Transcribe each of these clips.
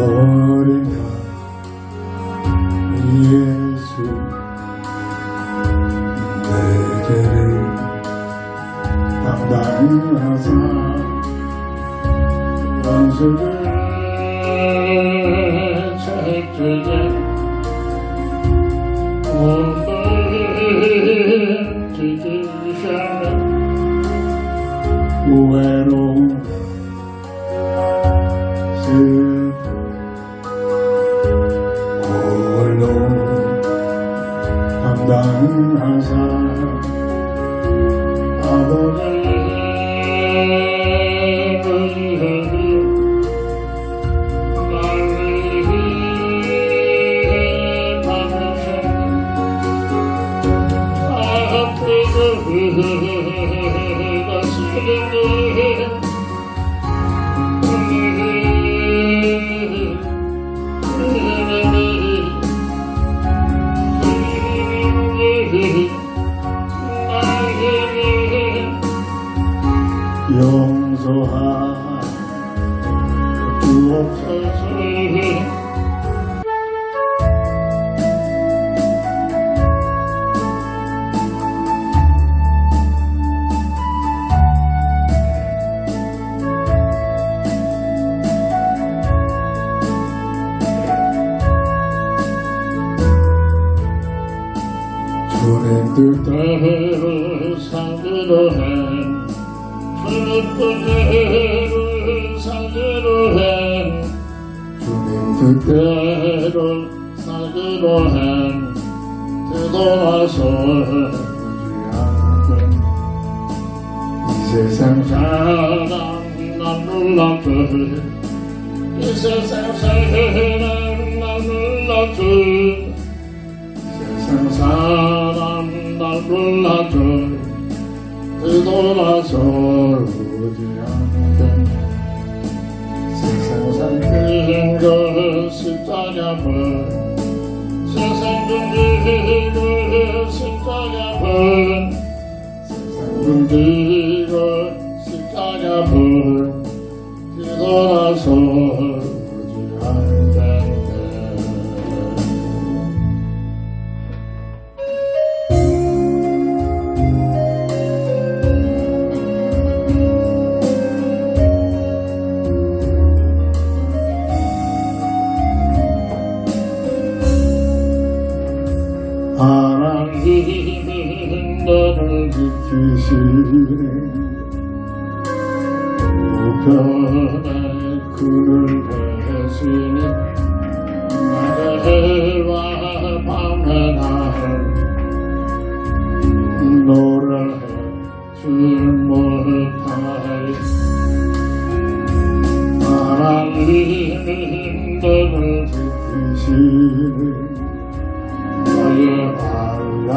어린 예수 내 죄를 담당하사 원수를 책죄해 온전히 지키셨네 외로움 슬픔 홀로 담당하사 용서하 주옵소서 주님 뜻대로 살기로 해 주님 뜻대로 살기로 해 주님 뜻대로 살기로 해 되돌아서지 않게 이 세상 사람 난 놀랍게 이 세상 사람 난 놀랍게 세상 사람 날 불러줘 되돌아서 오지 않게 세상 삼킨 것 십자가불 세상 굶기는 십자가불 세상 굶기는 십자가불 되돌아서 오지 않게 하나님은 너를 지키시네 우편에 그를 대신에 낮에와 밤에 나를 노래하지 못하리 하나님은 너를 지키시네 너의 반란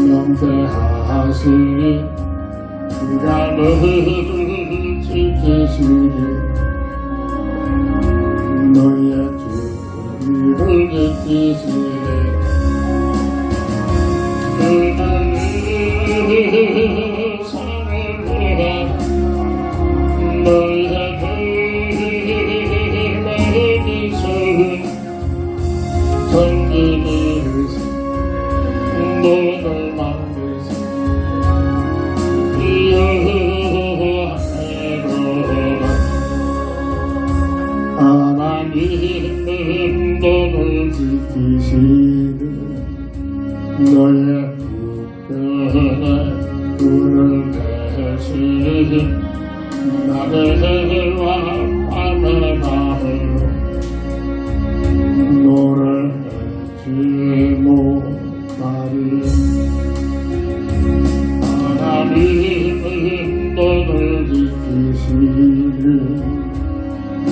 명세하시니 그가 너를 지키시니 너의 주님을 지키시니 그는 사랑을 위해 너의 주님을 전기를 너를 만드시 여호와께로라 하나님은 너를 지키시는 너의 우편에 그를 대시니 낮에와 밤에 나를 노래하지 못하리 하나님은 너를 지키시는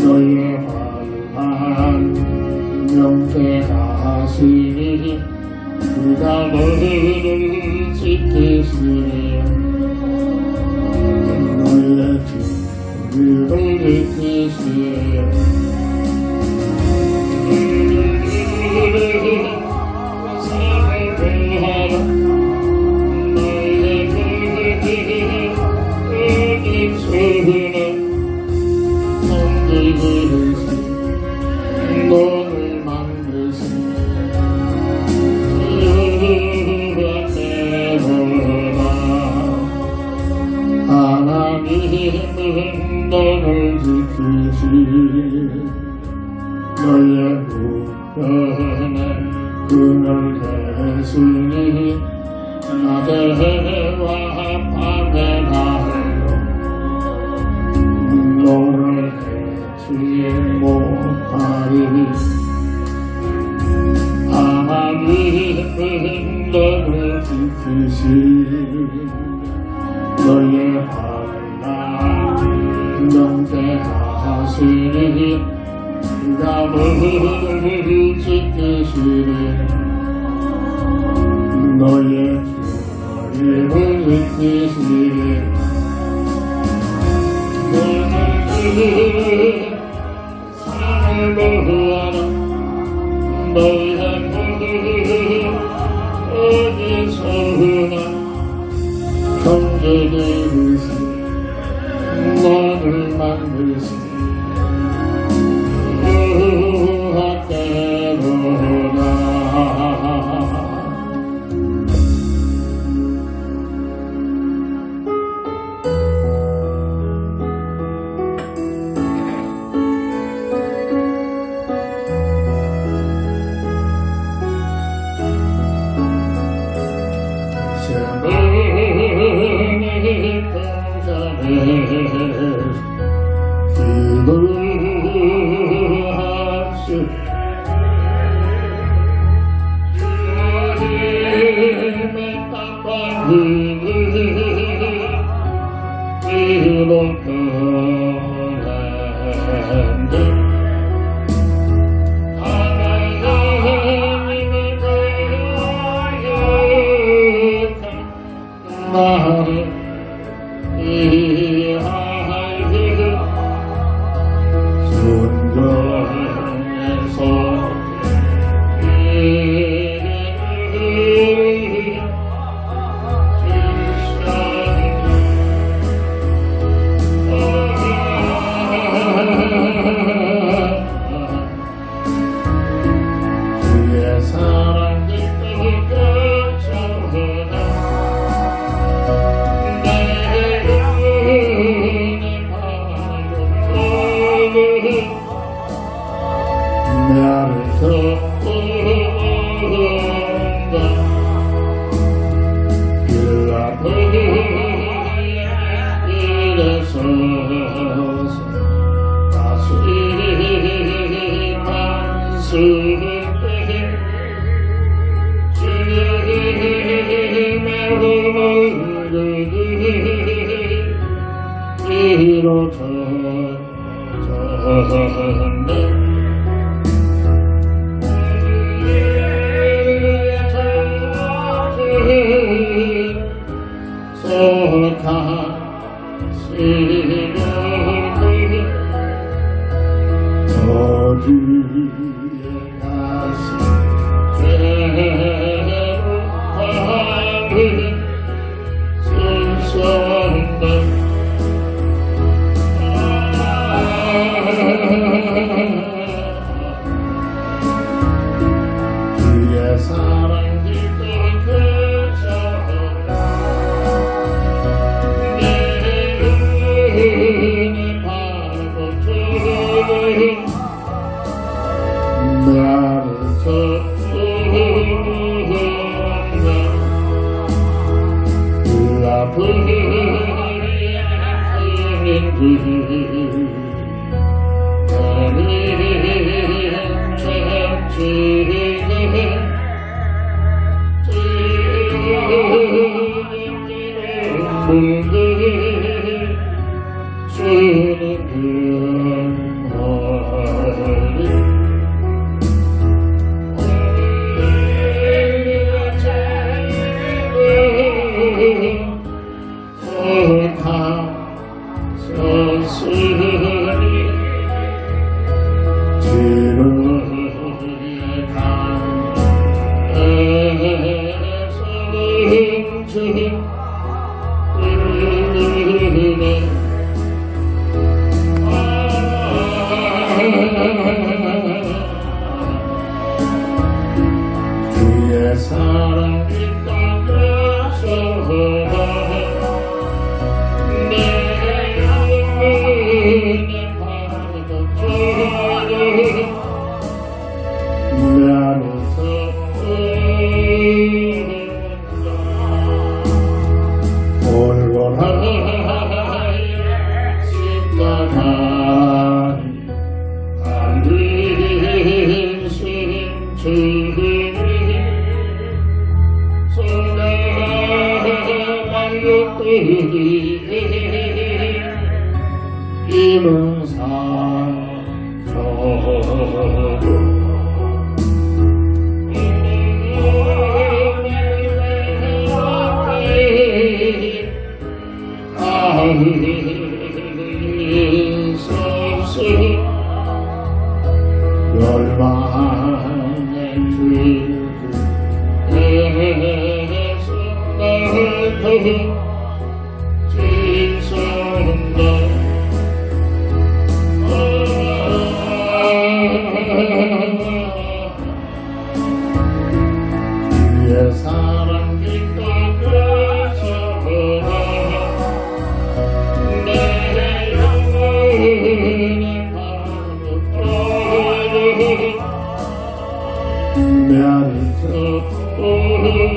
너의 환난 명세하시니 그가 너를 지키시니 너의 주님을 지키시니 너의 우편에 그늘 대수니 낮에와 밤에 나로 너를 해치지 못하리 하나님은 너를 지키시 너의 하나님 명제하시니 그가 너를 지키시리 너의 주님을 지키시리 너희들 삶을 보하는 너희의 어디서나 경제되듯이 너를 만드시 유학대로다 기도하시 주님의 땅과 힘을 기도하는데 하나님의 거룩한 나를 나를 덮어온다 그 앞에 일어서서 다시 만수를 주님의 얼굴을 이루어졌네 어디에 가시 죄로 하는 순수한데 주의 사랑 기도 되셔라 내 은혜 받고 나를 덮어온다 그 아픈 인들 나를 찾지는 물들 주는 그날이 주의 사랑 빛나서 내 영혼의 바람도 이른 상처로 멸망의 주에서 나를 지선다 주의 사랑 기뻐하셔 내 영혼이 나를 덮어온다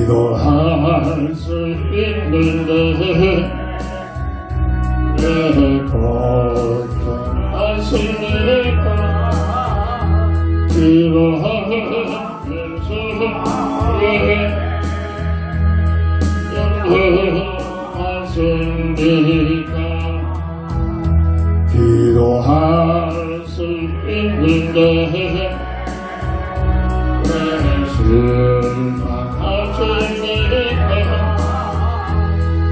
기도할 수 있는데 왜 걱정하십니까 기도하면서 왜 염려하십니까 기도할 수 있는데 왜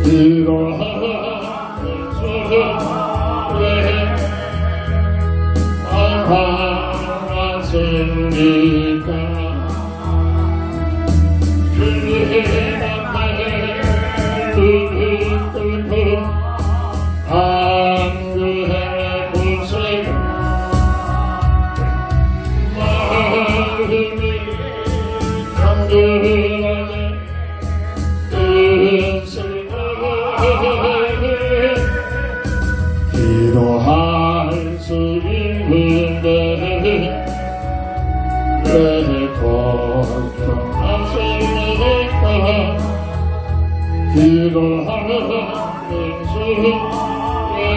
기도하면서 왜 아파하십니까 주님의 앞에 눈을 뜨고 간구해보세요 마음이 간절하게 기도할 수 있는데 왜 걱정하십니까 기도하면서 왜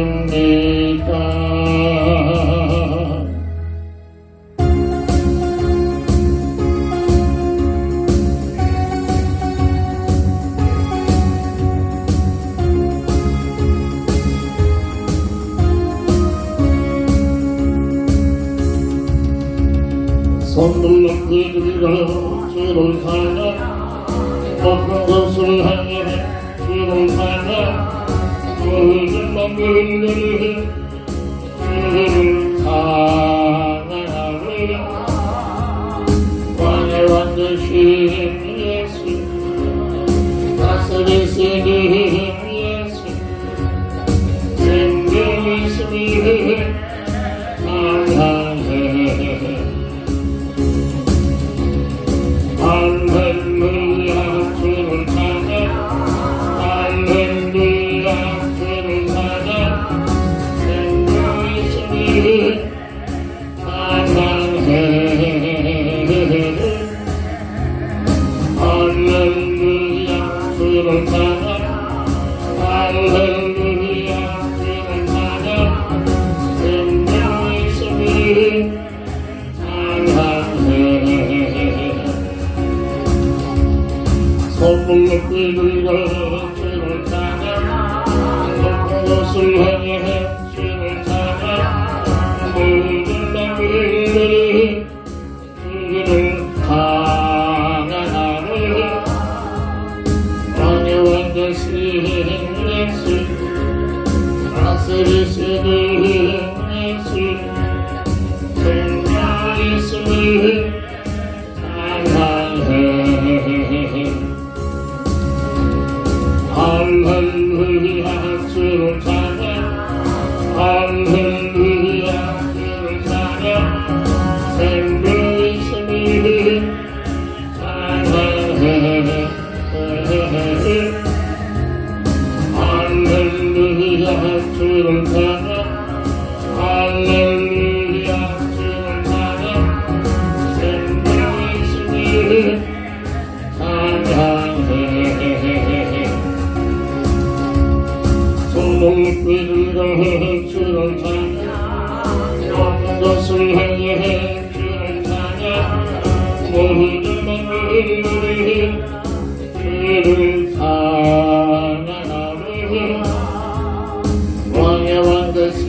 염려하십니까 손들로 그들이가 주를 살며 높은 곳을 향해 주를 살며 모든 맘들을 주를 사랑하며 왕의 왕 되신 예수 다스리시는 예수 생명이시니 사랑해 할렐루야 주를 찬양 할렐루야 주를 찬양 생명이시니 사랑해 할렐루야 주를 찬양 할렐루야 주를 찬양 생명이시니 사랑해 선물로 끌들고 주를 찬양 높은 곳을 향해 주를 찬양 모든 맘들이 주를 찬양하며 왕의 왕 되신 예수 다스리시는 예수 생명이시니 사랑해 할렐루야 주를 찬양 할렐루야 주를 찬양 생명이시니 사랑해 위로해 주를 찬양 모든 것을 향해 주를 찬양 모든 만물이 주를 찬양하리 왕의 왕 되신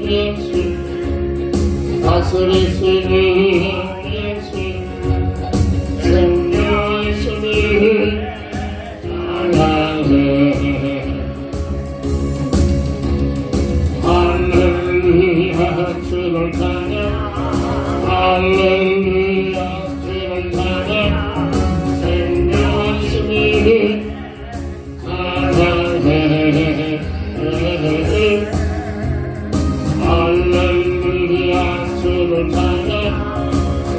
예수 다스리시는 예수 생명이시니 찬양해 할렐루야 주를 찬양 할렐루야 주를 찬양 생명이시니 찬양해 할렐루야 주를 찬양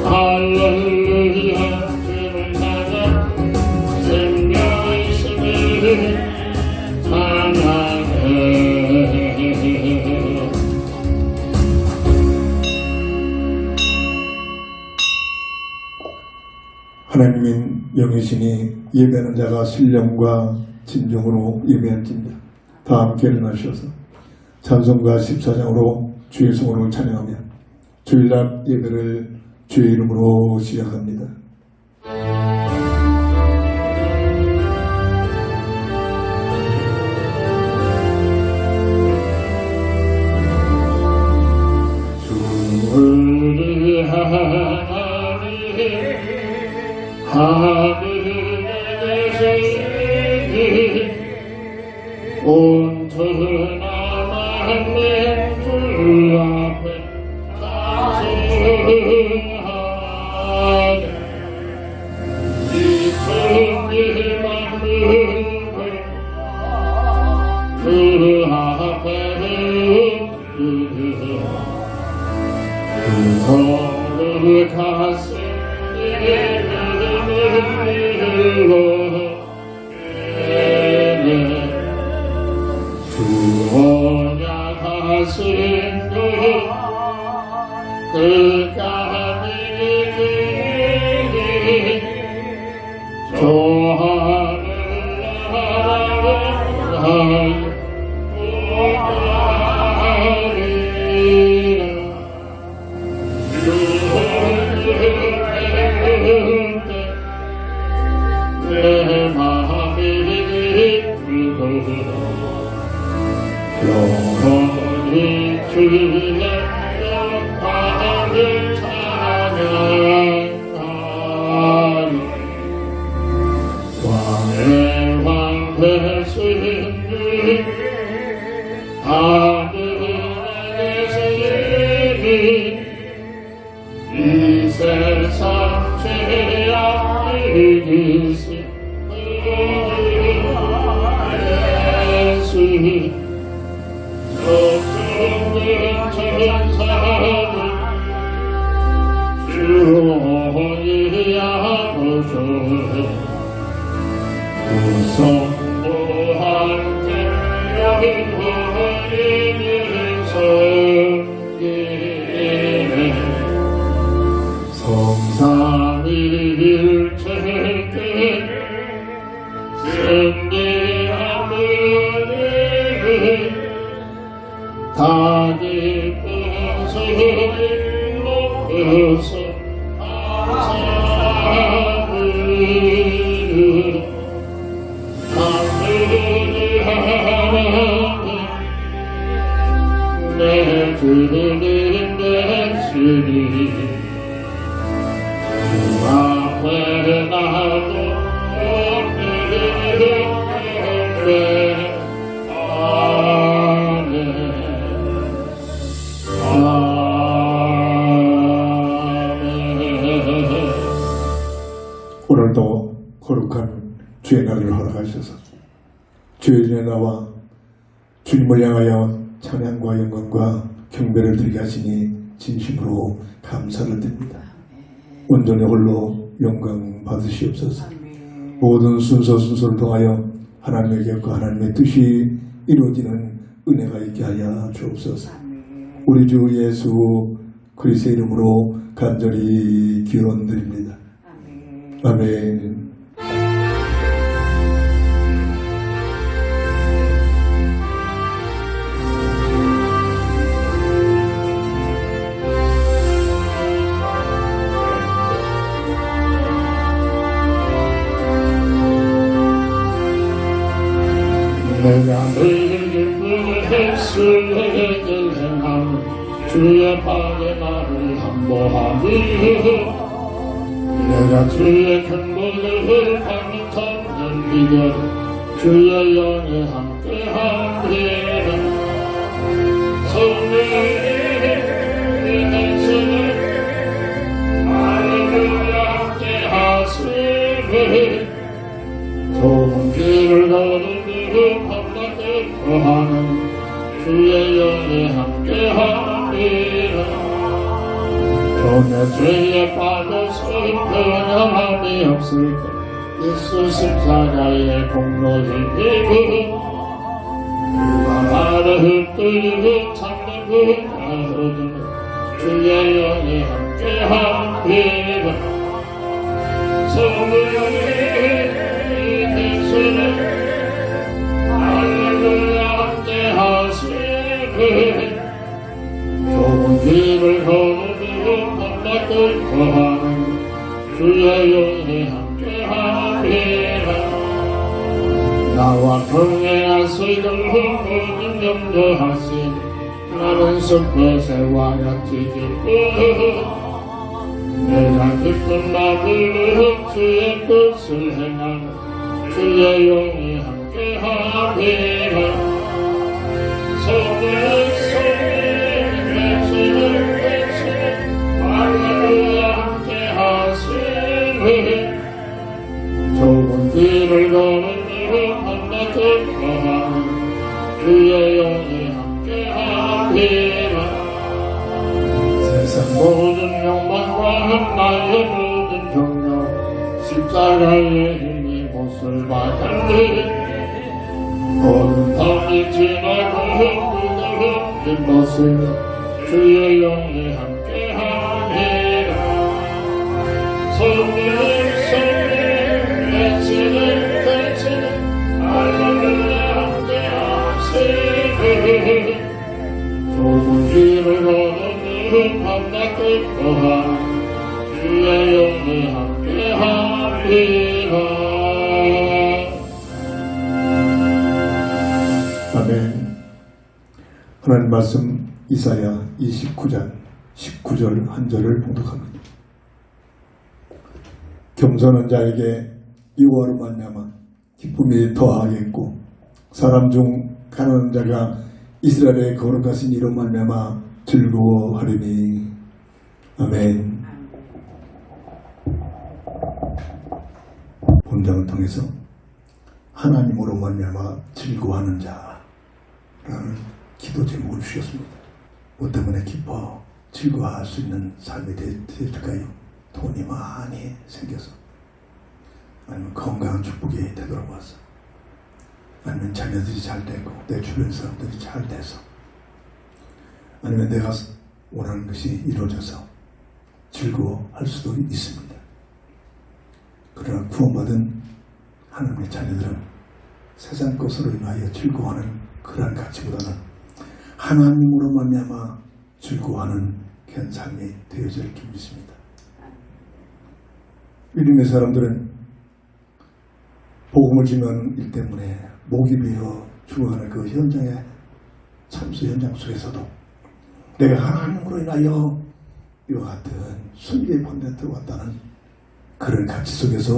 할렐루야 주를 찬양 생명이시니 찬양해 하나님인 영이시니 예배하는 자가 신령과 진정으로 예배할지니라. 다 함께 일어나셔서 찬송가 14장으로 주의 성으로 찬양하며 주일날 예배를 주의 이름으로 시작합니다. 우리 하나님 하늘에 계시니 온전한 만내 주 앞에 찬송하네 이 천지 만물을 그 앞에 성을 가슴에 들고 주오냐 가슴도 끝까지 좋아하는 나라를 내 마음이 기쁘고 영원히 주의 영광을 찬양하리 왕의 왕 되시니 하늘에 계시니 이 세상 죄악을 이기시 예수님 저승의 천사를 주호이하고소해 구성부한 영원히 섬기네 성삼위일체께 승리하는 다 기쁜 소리 높여서 감사드리는 하나님 내 주님 내 주님 주 앞에 나도 오늘도 거룩한 주의 날을 허락하셔서 주의 전에 나와 주님을 향하여 찬양과 영광과 경배를 드리게 하시니 진심으로 감사를 드립니다. 온전히 홀로 영광 받으시옵소서. 모든 순서를 통하여 하나님의 계획과 하나님의 뜻이 이루어지는 은혜가 있게 하여 주옵소서. 우리 주 예수 그리스도의 이름으로 간절히 기원드립니다. 아멘. 백수에게 행하는 주의 발의 나를 함보하니 내가 주의 경보를 받는 참는 믿어 주의 영에 함께하리라. 성령의 은혜를 할렐루야 함께하시네. 좁은 길을 걸으며 밤낮에 거하는 주의 영에 함께하리라. 내 죄에 빠져서 변함이 없을 때 예수 십자가의 공로를 믿고 그가 나를 흩뜨리고 찾는 그가 얻으며 주의 영에 함께하리라. 성령의 대신에 할렐루야 함께하시네. 좁은 길을 걸으며 밤낮을 거하는 주의 영에 함께하리라. 나와 동행하시고 모든 염려하신 나는 숲에서 와같이 기쁘. 내가 기쁜 마음으로 주의 뜻을 행하는 주의 영에 함께하리라. 손에 대신에 할렐루야 함께하시네. 좁은 길을 걸으며 밤낮을 거하는 주의 영에 함께하리라. 세상 모든 욕망과 나의 모든 경력 십자가의 힘이 못을 받았네. 모든 밤이 지나고 무더운 모습 주의 영에 함께하리라. 성령 대신에 할렐루야 함께하시네. 좁은 길을 걸으며 밤낮을 거하는 주의 영에 함께하리라. 아멘. 하나님 말씀 이사야 29장 19절 한 절을 봉독합니다. 겸손한 자에게 여호와로 말미암아 기쁨이 더하겠고 사람 중 가난한 자가 이스라엘의 거룩하신 이로 말미암아 즐거워하리니. 아멘. 본장을 통해서 하나님으로 말미암아 즐거워하는 자라는 기도 제목을 주셨습니다. 뭐 때문에 기뻐 즐거워할 수 있는 삶이 될까요? 돈이 많이 생겨서, 아니면 건강한 축복이 되도록 와서, 아니면 자녀들이 잘 되고 내 주변 사람들이 잘 돼서, 아니면 내가 원하는 것이 이루어져서 즐거워할 수도 있습니다. 그러나 구원받은 하나님의 자녀들은 세상 것으로 인하여 즐거워하는 그러한 가치보다는 하나님으로 말미암아 즐거워하는 그런 삶이 되어질 줄 믿습니다. 믿음의 사람들은 복음을 증거하는 일 때문에 목이 베어 죽어가는 그 현장의 참수 현장 속에서도 내가 하나님으로 인하여 이와 같은 순리의 본전에 들어왔다는 그런 가치 속에서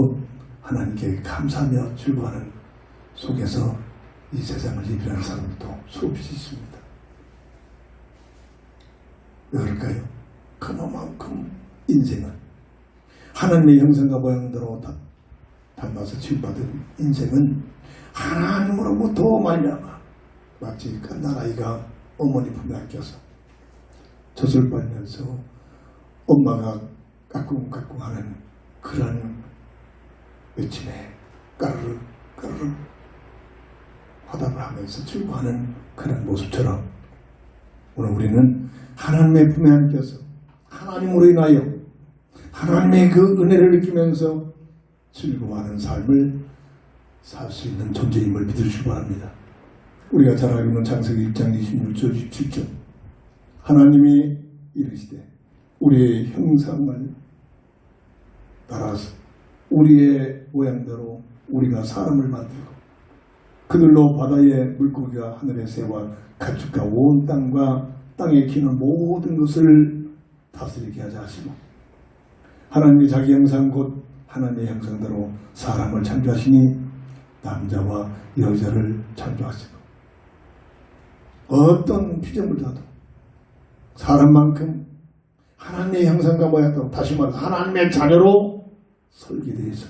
하나님께 감사하며 즐거워하는 속에서 이 세상을 예비하는 사람들도 수없이 있습니다. 왜 그럴까요? 그만큼 인생은 하나님의 형상과 모양대로 닮아서 지음받은 인생은 하나님으로부터 말미암아 마치 갓난아이가 어머니 품에 안겨서 젖을 빨면서 엄마가 까꿍까꿍하는 그런 외침에 까르르 까르르 화답을 하면서 즐거워하는 그런 모습처럼 오늘 우리는 하나님의 품에 안겨서 하나님으로 인하여 하나님의 그 은혜를 느끼면서 즐거워하는 삶을 살 수 있는 존재임을 믿으시기 바랍니다. 우리가 잘 알고 있는 창세기 1장 26절 27절 하나님이 이르시되 우리의 형상을 따라서 우리의 모양대로 우리가 사람을 만들고 그들로 바다의 물고기와 하늘의 새와 가축과 온 땅과 땅에 기는 모든 것을 다스리게 하자 하시고, 하나님이 자기 형상 곧 하나님의 형상대로 사람을 창조하시니 남자와 여자를 창조하시고, 어떤 피조물도 사람만큼 하나님의 형상과 모양대로, 다시 말해서 하나님의 자녀로 설계되어 있어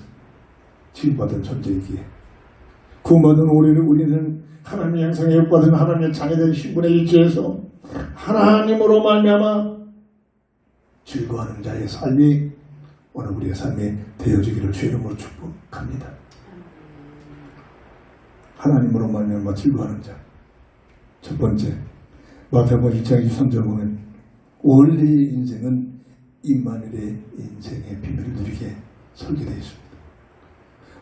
지음받은 존재이기에, 구원받은 우리는 하나님의 형상에 욕받은 하나님의 자녀된 신분에 위치해서 하나님으로 말미암아 즐거워하는 자의 삶이 오늘 우리의 삶이 되어지기를 주의 이름으로 축복합니다. 하나님으로 말미암아 즐거워하는 자. 첫 번째, 마태복음 2장 23절 보면 원래 인생은 임마누엘의 인생의 비밀을 누리게 설계되어 있습니다.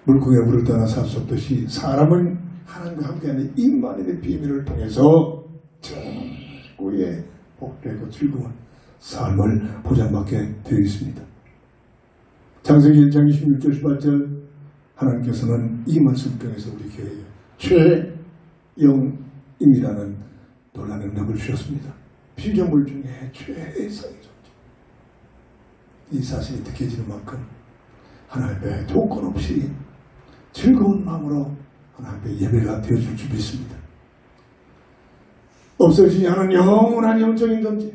물고기가 물을 떠나 살 수 없듯이 사람은 하나님과 함께하는 임마누엘의 비밀을 통해서 최고의 복되고 즐거운 삶을 보장받게 되어 있습니다. 창세기 1장 26절 18절 하나님께서는 이 말씀 통해서 우리 교회에 최영임이라는 놀라운 능력을 주셨습니다. 피조물 중에 최상의 존재. 이 사실이 느껴지는 만큼 하나님의 조건 없이 즐거운 마음으로 하나님의 예배가 되어줄 줄 믿습니다. 없어지지 않은 영원한 영적인 존재.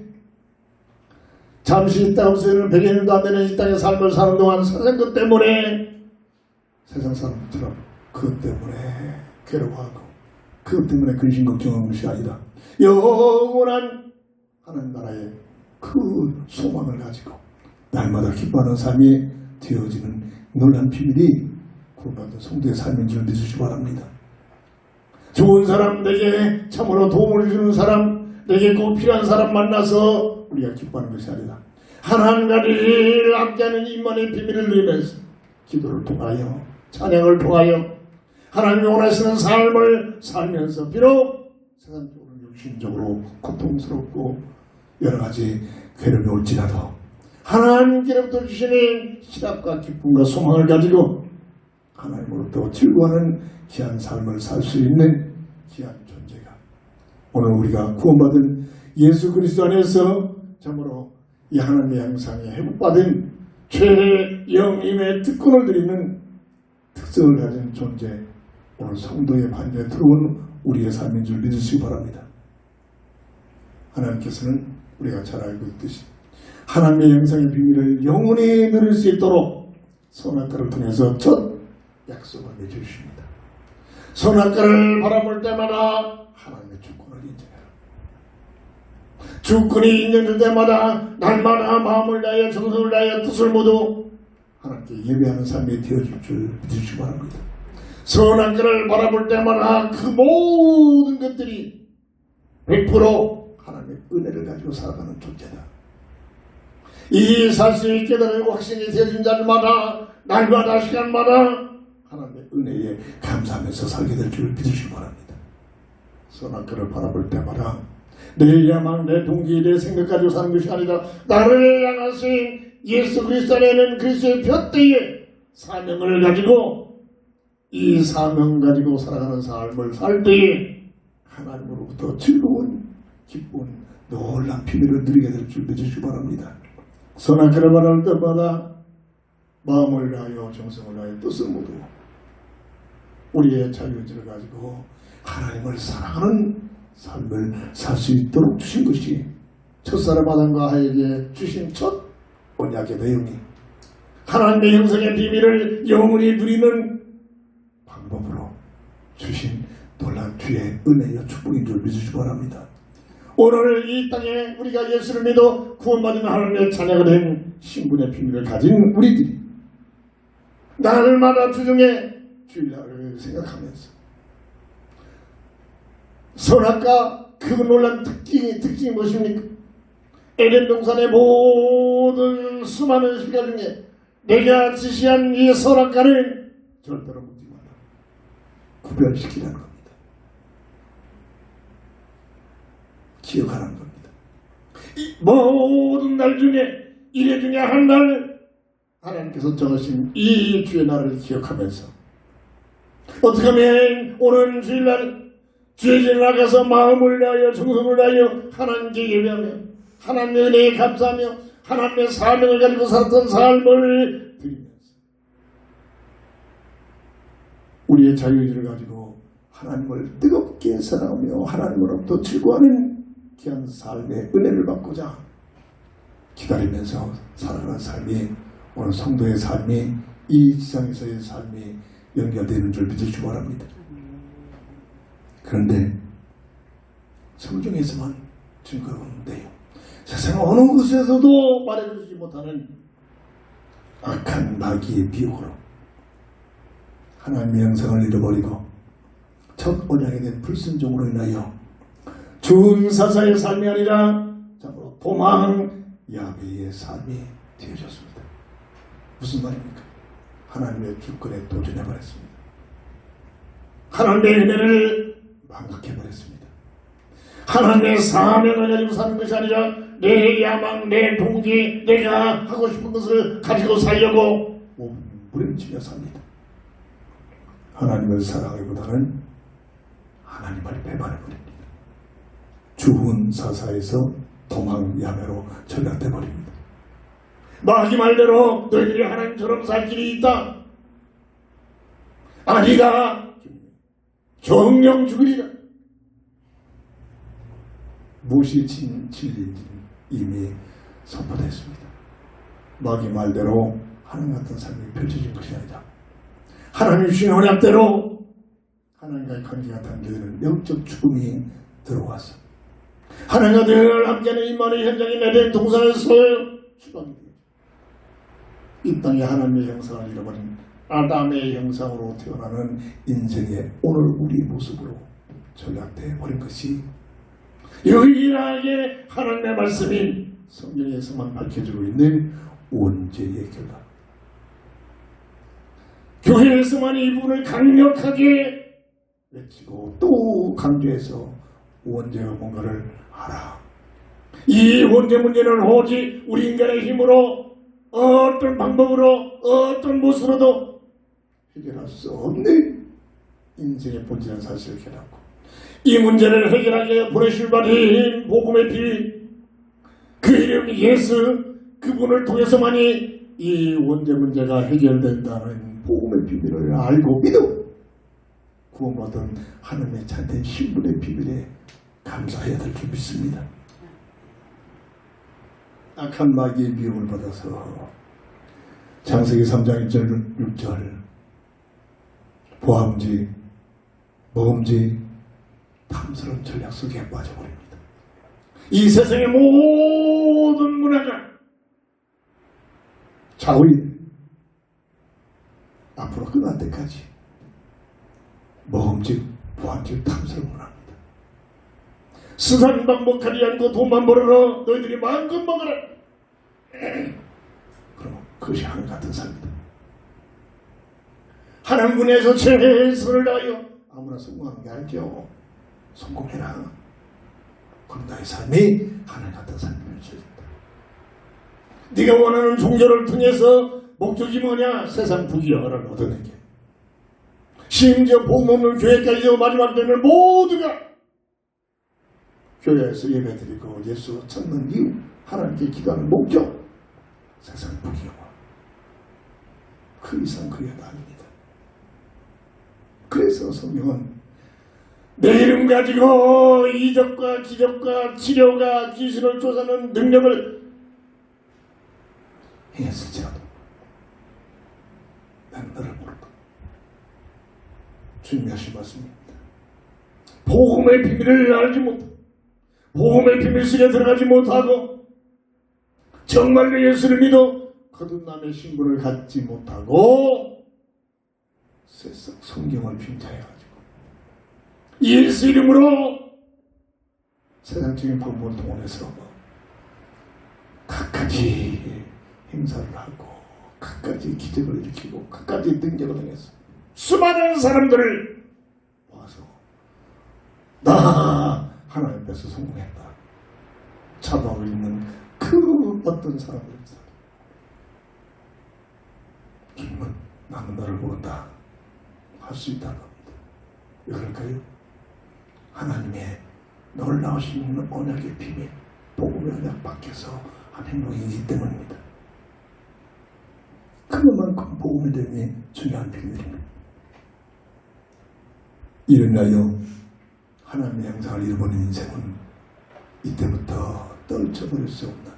잠시 있다 없어지는 100여 년도 안 되는 이 땅의 삶을 사는 동안 세상 것 때문에, 세상 사람들처럼 그것 때문에 괴로워하고 그것 때문에 근심 걱정하는 것이 아니다. 영원한 하나님 나라의 그 소망을 가지고 날마다 기뻐하는 삶이 되어지는 놀란 비밀이 구원받은 성도의 삶인 줄 믿으시기 바랍니다. 좋은 사람, 내게 참으로 도움을 주는 사람, 내게 꼭 필요한 사람 만나서 우리가 기뻐하는 것이 아니라 하나님과 늘 함께하는 임만의 비밀을 누리면서 기도를 통하여 찬양을 통하여 하나님이 원하시는 삶을 살면서 비록 세상적으로 육신적으로 고통스럽고 여러 가지 괴로움이 올지라도 하나님께로부터 주시는 희락과 기쁨과 소망을 가지고 하나님으로부터 즐거워하는 귀한 삶을 살 수 있는 귀한 존재가 오늘 우리가 구원받은 예수 그리스도 안에서 참으로 이 하나님의 형상에 회복받은 최영임의 특권을 드리는 특성을 가진 존재, 오늘 성도의 반열에 들어온 우리의 삶인 줄 믿으시기 바랍니다. 하나님께서는 우리가 잘 알고 있듯이 하나님의 형상의 비밀을 영원히 누릴 수 있도록 선악과를 통해서 첫 약속을 맺어주십니다. 선악과를 바라볼 때마다 하나님의 주권을 인정해라. 주권이 인정될 때마다 날마다 마음을 다하여 정성을 다하여 뜻을 모두 하나님께 예배하는 삶이 되어줄 줄 믿으시기 바랍니다. 선악과를 바라볼 때마다 그 모든 것들이 100% 하나님의 은혜를 가지고 살아가는 존재다. 이 사실을 깨달은 확신이 되어진 자들마다 날마다 시간마다 하나님의 은혜에 감사하면서 살게 될 줄 믿으시기 바랍니다. 선악과를 바라볼 때마다 내 야망, 내 동기, 내 생각 가지고 사는 것이 아니라 나를 향하신 예수 그리스도 안에는 그리스도의 볏대의 사명을 가지고 이 사명 가지고 살아가는 삶을 살 때에 하나님으로부터 즐거운 기쁜 놀란 비밀을 누리게 될 줄 믿으시기 바랍니다. 선악과를 바라볼 때마다 마음을 다하여 정성을 다하여 뜻을 모두 우리의 자유의지를 가지고 하나님을 사랑하는 삶을 살 수 있도록 주신 것이 첫사람 아담과 하에게 주신 첫 언약의 내용이 하나님의 형상의 비밀을 영원히 누리는 방법으로 주신 놀란 주의 은혜와 축복인 줄 믿으시기 바랍니다. 오늘 이 땅에 우리가 예수를 믿어 구원받은 하나님의 자녀가 된 신분의 비밀을 가진 우리들이 날마다 주중에 주일날을 생각하면서 선악과 그 놀란 특징이 무엇입니까? 에덴 동산의 모든 수많은 실과 중에 내가 지시한 이 선악과를 절대로 먹지 마라. 구별시키라는 겁니다. 기억하라는 겁니다. 이 모든 날 중에 일회 중에 한 날 하나님께서 정하신 이 주의 날을 기억하면서 어떻게 하면 오는 주일날 주의를 나가서 마음을 다하여 정성을 다하여 하나님께 예배하며 하나님의 은혜에 감사하며 하나님의 사명을 가지고 살았던 삶을 드리면서 우리의 자유의지를 가지고 하나님을 뜨겁게 사랑하며 하나님으로부터 즐거워하는 귀한 삶의 은혜를 받고자 기다리면서 살아가는 삶이 오늘 성도의 삶이 이 지상에서의 삶이 연결되는 줄 믿으시기 바랍니다. 그런데 성경에서만 증거하는데요. 세상 어느 곳에서도 말해주지 못하는 악한 마귀의 비유로 하나님의 형상을 잃어버리고 첫 언약에 대한 불순종으로 인하여 죽은 사사의 삶이 아니라 참으로 도망 야훼의 삶이 되어졌습니다. 무슨 말입니까? 하나님의 주권에 도전해버렸습니다. 하나님의 은혜를 망각해버렸습니다. 하나님의 사명을 가지고 사는 것이 아니라 내 야망, 내 동기, 내가 하고 싶은 것을 가지고 살려고 몸부림치며 삽니다. 하나님을 사랑하기보다는 하나님을 배반해버립니다. 죽은 사사에서 도망 야매로 전락돼버립니다. 마귀 말대로 너희들이 하나님처럼 살 길이 있다. 아니다. 정령 죽으리라. 무엇이 진리인지 이미 선포됐습니다. 마귀 말대로 하나님 같은 삶이 펼쳐진 것이 아니다. 하나님 주신 언약대로 하나님과의 관계가 담겨있는 영적 죽음이 들어와서 하나님과 늘 함께하는 임마누엘 현장인 에덴 동산에서 추방이 되죠. 이 땅에 하나님의 형상을 잃어버린 아담의 형상으로 태어나는 인생의 오늘 우리 모습으로 전락되어 버린 것이 유일하게 하나님의 말씀인 성경에서만 밝혀지고 있는 원죄의 결과. 교회에서만 이 부분을 강력하게 외치고 또 강조해서 원죄가 뭔가를 알아. 이 원죄 문제는 오직 우리 인간의 힘으로 어떤 방법으로 어떤 모습으로도 해결할 수 없는 인생의 본질한 사실을 깨닫고 이 문제를 해결하기 위해 보내실 받은 복음의 피, 그 이름 예수, 그분을 통해서만이 이 원죄 문제가 해결된다는 복음의 비밀을 알고 믿어 구원받은 하나님의 참된 신분의 비밀에 감사해야 될 줄 믿습니다. 악한 마귀의 미움을 받아서 창세기 3장 1절 6절 보암지, 모험지, 탐스러운 전략 속에 빠져버립니다. 이 세상의 모든 문화가 좌우인 앞으로 끝날 때까지 모험지, 보암지, 탐스러운 문화입니다. 수산방복하지 않고 돈만 벌어라. 너희들이 마음껏 먹어라. 그럼 그것이 하늘 같은 삶이다. 하나님 분에서 최선을 다하여 아무나 성공하는 게 아니죠. 성공해라. 그럼 나의 삶이 하늘 같은 삶이 펼쳐진다. 네가 원하는 종교를 통해서 목적이 뭐냐? 세상 부귀영화를 얻어내는 게. 심지어 복 없는 교회까지도 마지막 때는 모두가 교회에서 예배드리고 예수 찾는 이유, 하나님께 기도하는 목적, 세상 부귀영화. 그 이상 그 이하가 아닙니다. 그래서 성경은 내 이름 가지고 이적과 기적과 치료가 귀신을 쫓아내는 능력을 행했을지라도 나는 너를 모른다. 주님이 하신 말씀입니다. 복음의 비밀을 알지 못하고 복음의 비밀 속에 들어가지 못하고 정말로 예수를 믿어 거듭남의 신분을 갖지 못하고 세상 성경을 빙자해가지고 예수 이름으로 세상적인 방법을 동원해서 갖가지 행사를 하고 갖가지 기적을 일으키고 갖가지 능력을 행해서 수많은 사람들을 모아서 나 하나님 앞에서 성공했다 자부하고 있는 그 어떤 사람들입니다. 주님은 나는 너를 모른다. 할 수 있다는 겁니다. 왜 그럴까요? 하나님의 놀라우신 언약의 비밀, 복음의 언약 밖에서 한 행동이기 때문입니다. 그만큼 복음의 내용이 중요한 비밀입니다. 이른하여 하나님의 형상을 잃어버린 인생은 이때부터 떨쳐버릴 수 없는,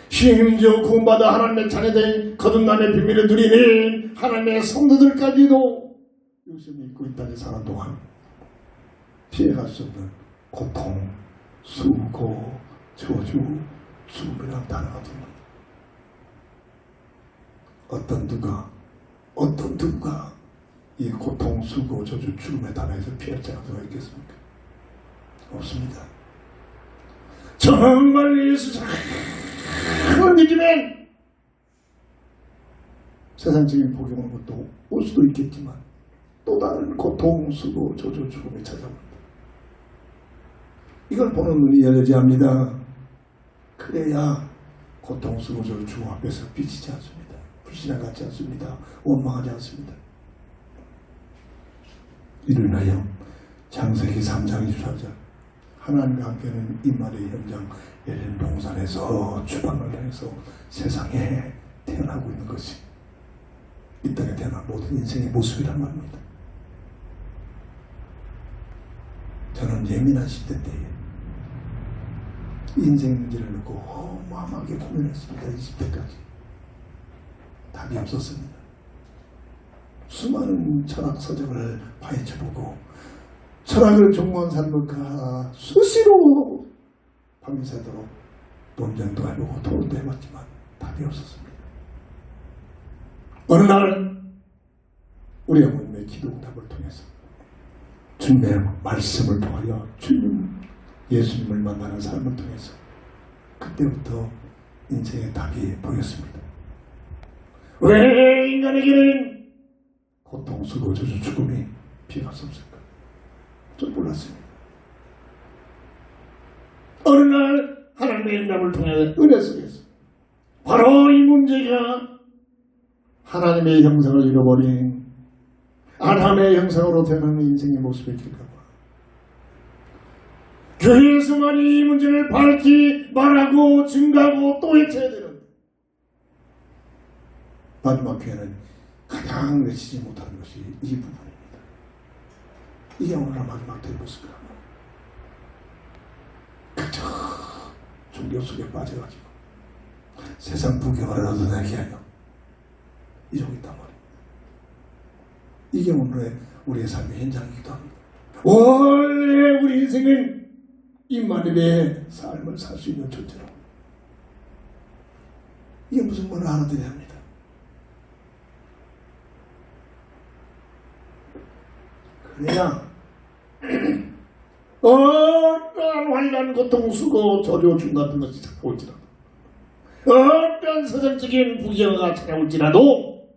심지어 구원받아 하나님의 자녀된 거듭남의 비밀을 누리는 하나님의 성도들까지도 요즘 믿고 있다는 사람 동안 피해갈 수 없는 고통, 수고, 저주, 죽음이라는 단어가 됩니다. 어떤 누가 이 고통, 수고, 저주, 죽음의 단어에서 피할 자가 누가 있겠습니까? 없습니다. 정말 예수 잘 믿으면 세상적인 복이 오는 것도 올 수도 있겠지만 또 다른 고통, 수고, 저주, 죽음이 찾아옵니다. 이걸 보는 눈이 열려야 합니다. 그래야 고통, 수고, 저주, 죽음 앞에서 비치지 않습니다. 불신앙 같지 않습니다. 원망하지 않습니다. 이른하여 창세기 3장 24절 하나님과 함께는 임마누엘 현장 에덴 동산에서 추방을 해서 세상에 태어나고 있는 것이 이 땅에 태어난 모든 인생의 모습이란 말입니다. 저는 예민한 시대 때에 인생 문제를 놓고 어마어마하게 고민했습니다. 20대까지 답이 없었습니다. 수많은 철학 서적을 파헤쳐보고 철학을 전공한 사람들과 수시로 밤새도록 논쟁도 해보고 토론도 해봤지만 답이 없었습니다. 어느 날 우리 어머님의 기도응답을 통해서 주님의 말씀을 통하여 주님 예수님을 만나는 삶을 통해서 그때부터 인생의 답이 보였습니다. 왜 인간에게는 고통, 수고, 저주, 죽음이 피할 수 없을까? 좀 몰랐습니다. 어느 날 하나님의 응답을 통해 은혜 속에서 바로 이 문제가 하나님의 형상을 잃어버린 아담의 형상으로 태어나는 인생의 모습일까 봐 교회에서만 이 문제를 밝히 말하고 증가하고 또 외쳐야 되는 마지막 교회는 가장 외치지 못하는 것이 이 부분입니다. 이게 오늘날 마지막 될 모습이라고. 그저 종교 속에 빠져가지고 세상 부경을 얻어내게 하여 이러고 있단 말입니다. 이게 오늘의 우리의 삶의 현장이기도 합니다. 원래 우리 인생은 임마누엘의 삶을 살 수 있는 존재로. 이게 무슨 말을 알아들어야 합니다. 그래야 어떠한 환난, 고통, 수고, 저주, 죽음 같은 것이 찾아올지라도 어떠한 세상적인 부경가 찾아올지라도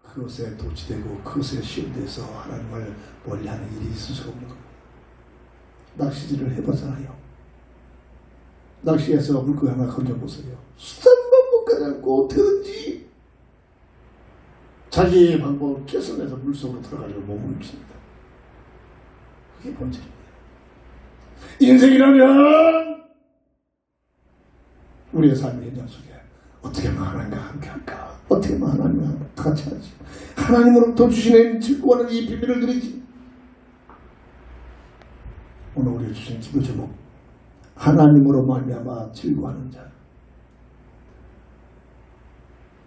그것에 도취되고 그것에 시험돼서 하나님을 멀리하는 일이 있을 수가 없는 겁니다. 낚시질을 해보잖아요. 낚시해서 물고기 하나 건져보세요. 수단만 못 가지고 어떻게든지 자기의 방법을 개선해서 물속으로 들어가려고 몸을 칩니다. 그게 본질입니다. 인생이라면 우리의 삶의 현장 속에 어떻게 하면 하나님과 함께 할까? 어떻게 하면 하나님과 같이 하지? 하나님으로부터 주시는 즐거워하는 이 비밀을 누리지. 오늘 우리가 주신 기도 제목, 하나님으로 말미암아 즐거워하는 자.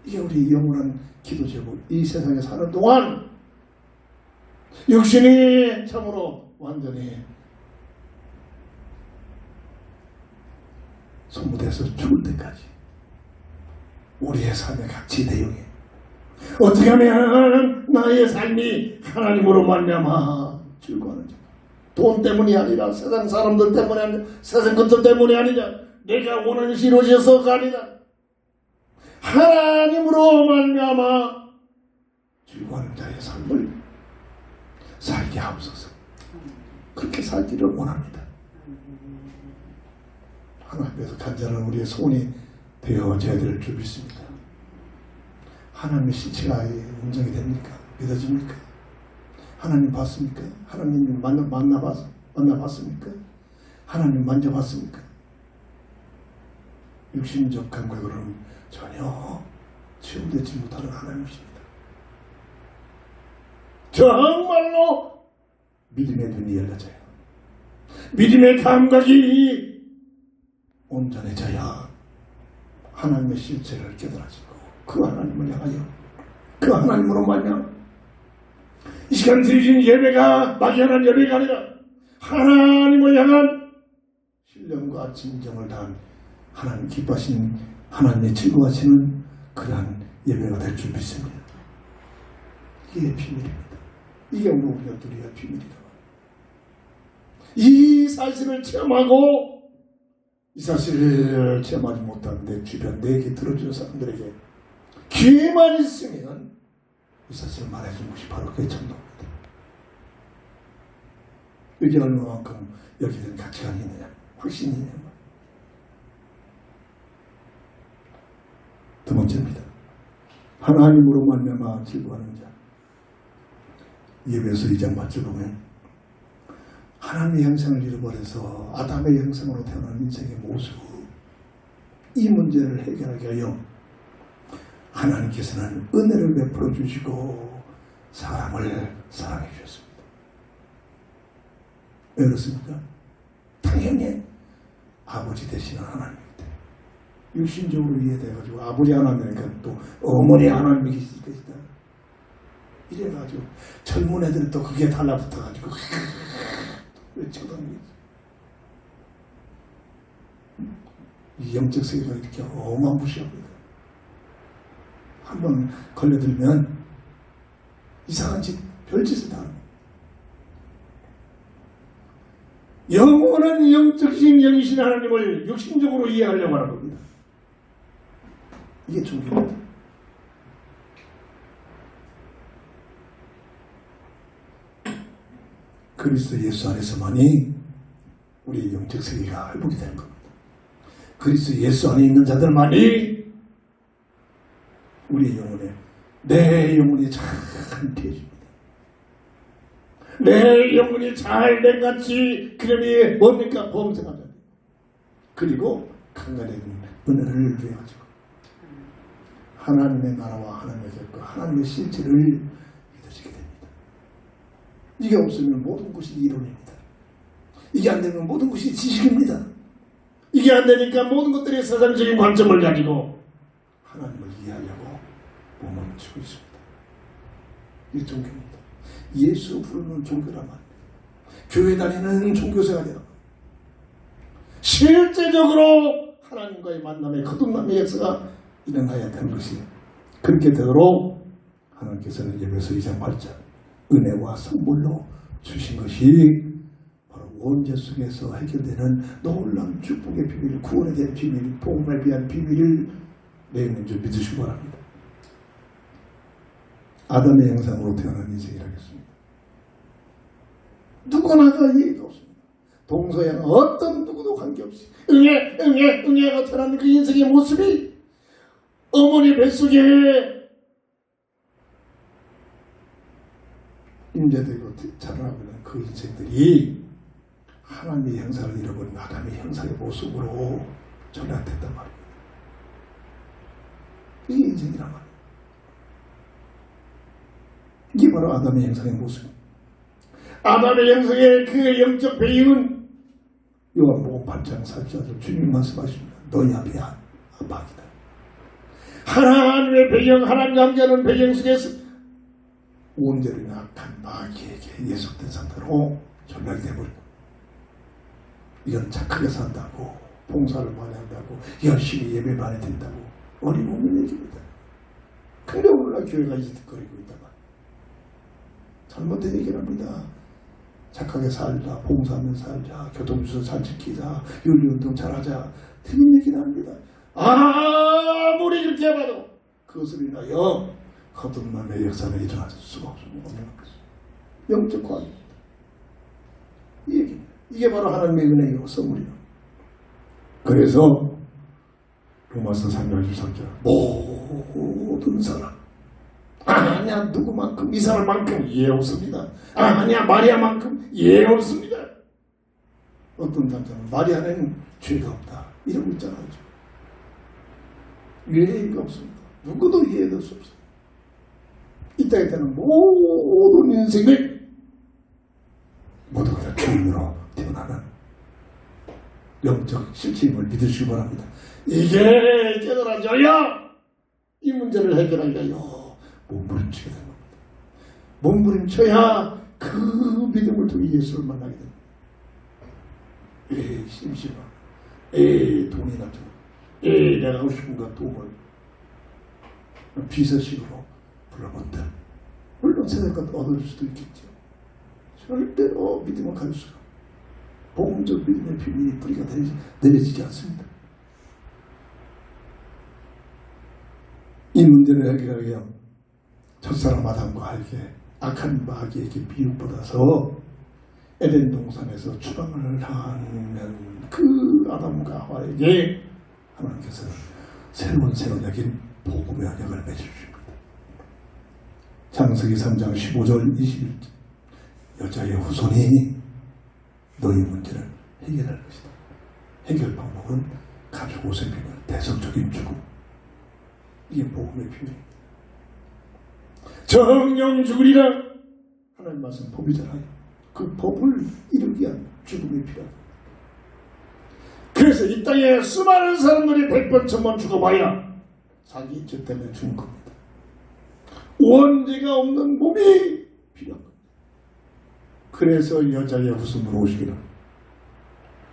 이게 우리 영원한 기도 제목. 이 세상에 사는 동안 육신이 참으로 완전히 소모돼서 죽을 때까지 우리의 삶의 가치 내용이 어떻게 하면 나의 삶이 하나님으로 말미암아 즐거워하는지. 돈 때문이 아니라 세상 사람들 때문이 아니라 세상 것들 때문이 아니라 내가 원하는 것이 이루어져서가 아니라 하나님으로 말미암아 즐거워하는 자의 삶을 살게 하옵소서. 그렇게 살기를 원합니다. 하나님께서 간절한 우리의 소원이 되어져야 될 줄 믿습니다. 하나님의 신체가 인정이 됩니까? 믿어집니까? 하나님 봤습니까? 하나님 만나봤습니까? 하나님 만져봤습니까? 육신적 감각으로는 전혀 체험되지 못하는 하나님이십니다. 정말로 믿음의 눈이 열려져요. 믿음의 감각이 온전해져야 하나님의 실체를 깨달아지고 그 하나님을 향하여 그 하나님으로 말미암아 이 시간 드리신 예배가 막연한 예배가 아니라 하나님을 향한 신령과 진정을 다한 하나님 기뻐하신 하나님의 즐거워하시는 그러한 예배가 될 줄 믿습니다. 이게 비밀입니다. 이게 오늘 우리가 누려야 할 비밀이다. 이 사실을 체험하고 이 사실을 체험하지 못한 내 주변 내게 들어주는 사람들에게 기회만 있으면 이 사실을 말해주는 것이 바로 그의 천도입니다. 이게 얼마만큼 여기는 가치가 있느냐, 확신이 있느냐. 두 번째입니다. 하나님으로 말미암아 즐거워하는 자. 예배서 2장 맞춰 보면 하나님의 형상을 잃어버려서 아담의 형상으로 태어난 인생의 모습, 이 문제를 해결하게 하여 하나님께서는 은혜를 베풀어 주시고 사람을 사랑해 주셨습니다. 왜 그렇습니까? 당연히 아버지 되시는 하나님이기 때문에 육신적으로 이해돼가지고 아버지 하나님이니까 또 어머니 하나님이 계실 것이다. 이래가지고 젊은 애들은 또 그게 달라붙어가지고 외쳐다니겠어. 이 영적 세계가 이렇게 어마무시합니다. 한번 걸려들면 이상한 짓, 별짓을 다 합니다. 영원한 영적신 영이신 하나님을 육신적으로 이해하려고 하는 겁니다. 이게 종교입니다. 그리스도 예수 안에서만이 우리의 영적 세계가 회복이 되는 겁니다. 그리스도 예수 안에 있는 자들만이 우리의 영혼에 내 영혼이 잘 피해줍니다. 내 영혼이 잘 된같이 그러니 뭡니까? 범생하자. 그리고 강간의 은혜를 위해가지고 하나님의 나라와 하나님의 결과 하나님의 실체를 믿어지게 됩니다. 이게 없으면 모든 것이 이론입니다. 이게 안 되면 모든 것이 지식입니다. 이게 안 되니까 모든 것들이 세상적인 관점을 가지고 하나님을 이해하려고 몸을 치고 있습니다. 이 종교입니다. 예수 부르는 종교란 말입니다. 교회 다니는 종교생활이란 말입니다. 실제적으로 하나님과의 만남의 거듭남의 역사가 일어나야 되는 것이 그렇게 되도록 하나님께서는 예배서 2장 8절 은혜와 선물로 주신 것이 바로 원죄 속에서 해결되는 놀라운 축복의 비밀, 구원에 대한 비밀, 복음에 대한 비밀을 내는 줄 믿으시기 바랍니다. 아담의 형상으로 태어난 인생이라겠습니다. 누구나가 이해가 없습니다. 동서양 어떤 누구도 관계없이 응애가 태어난 그 인생의 모습이 어머니 뱃속에 임재되고 자라나고 있는 그 인생들이 하나님의 형상을 잃어버린 아담의 형상의 모습으로 전락됐단 말입니다. 이게 인생이란 말이에요. 이게 바로 아담의 형상의 모습입니다. 아담의 형상의 그 영적 배경은 요한복음 8장 4절 주님 말씀하십니다. 너희 앞이 아박이다. 하나님의 배경, 하나님과 함께하는 배경 속에서 온전히 악한 마귀에게 예속된 상태로 전락이 되어버리고 이건 착하게 산다고 봉사를 많이 한다고 열심히 예배 많이 드린다고 어림없는 얘기입니다. 근데 오늘날 교회가 이짓거리고 있단 말이에요. 잘못된 얘기를 합니다. 착하게 살자, 봉사하며 살자, 교통주소 잘 지키자, 윤리운동 잘하자 틀린 얘기를 합니다. 아무리 그렇게 해봐도 그것을 인하여 거듭남의 역사는 일어날 수가 없는 것입니다. 영적 과학입니다. 이 얘기입니다. 이게 바로 하나님의 은혜요 선물이요. 그래서 로마서 3장 13절 모든 사람 아니야 누구만큼 이 사람만큼 이해 없습니다. 아니야 마리아만큼 이해 없습니다. 어떤 남자는 마리아는 죄가 없다 이러고 있잖아요. 이해가 없습니다. 누구도 이해할 수 없어요. 이 땅에 되는 모든 인생을 모두 다 주인으로 태어나는 영적 실체임을 믿으시기 바랍니다. 이게 깨달아져야 이 문제를 해결하기가 몸부림치게 되는 겁니다. 몸부림쳐야 그 믿음을 통해 예수를 만나게 됩니다. 에이 심심하, 에이 돈이 나죠, 에이 내가 하고 싶은 것 도움을 비서식으로 불러본다. 물론 세상껏 얻을 수도 있겠죠. 절대로 믿음을 가질 수가 복음적 믿음의 비밀이 뿌리가 내려지지 않습니다. 이 문제를 해결하기 위해 첫사랑 아담과 하에게 악한 마귀에게 미움받아서 에덴 동산에서 추방을 당하는 그 아담과 하와에게 하나님께서는 새로운 언약인 복음의 언약을 맺어주십니다. 창세기 3장 15절 21절 여자의 후손이 너희 문제를 해결할 것이다. 해결 방법은 가족 옷의 비밀, 대속적인 죽음. 이게 복음의 비밀입니다. 정령 죽으리라 하나님 말씀 법이잖아요. 그 법을 이루기 위한 죽음이 필요합니다. 그래서 이 땅에 수많은 사람들이 100번 1000번 죽어봐야 자기 죄 때문에 죽은 겁니다. 원죄가 없는 몸이 필요한 겁니다. 그래서 여자의 후손으로 오시기를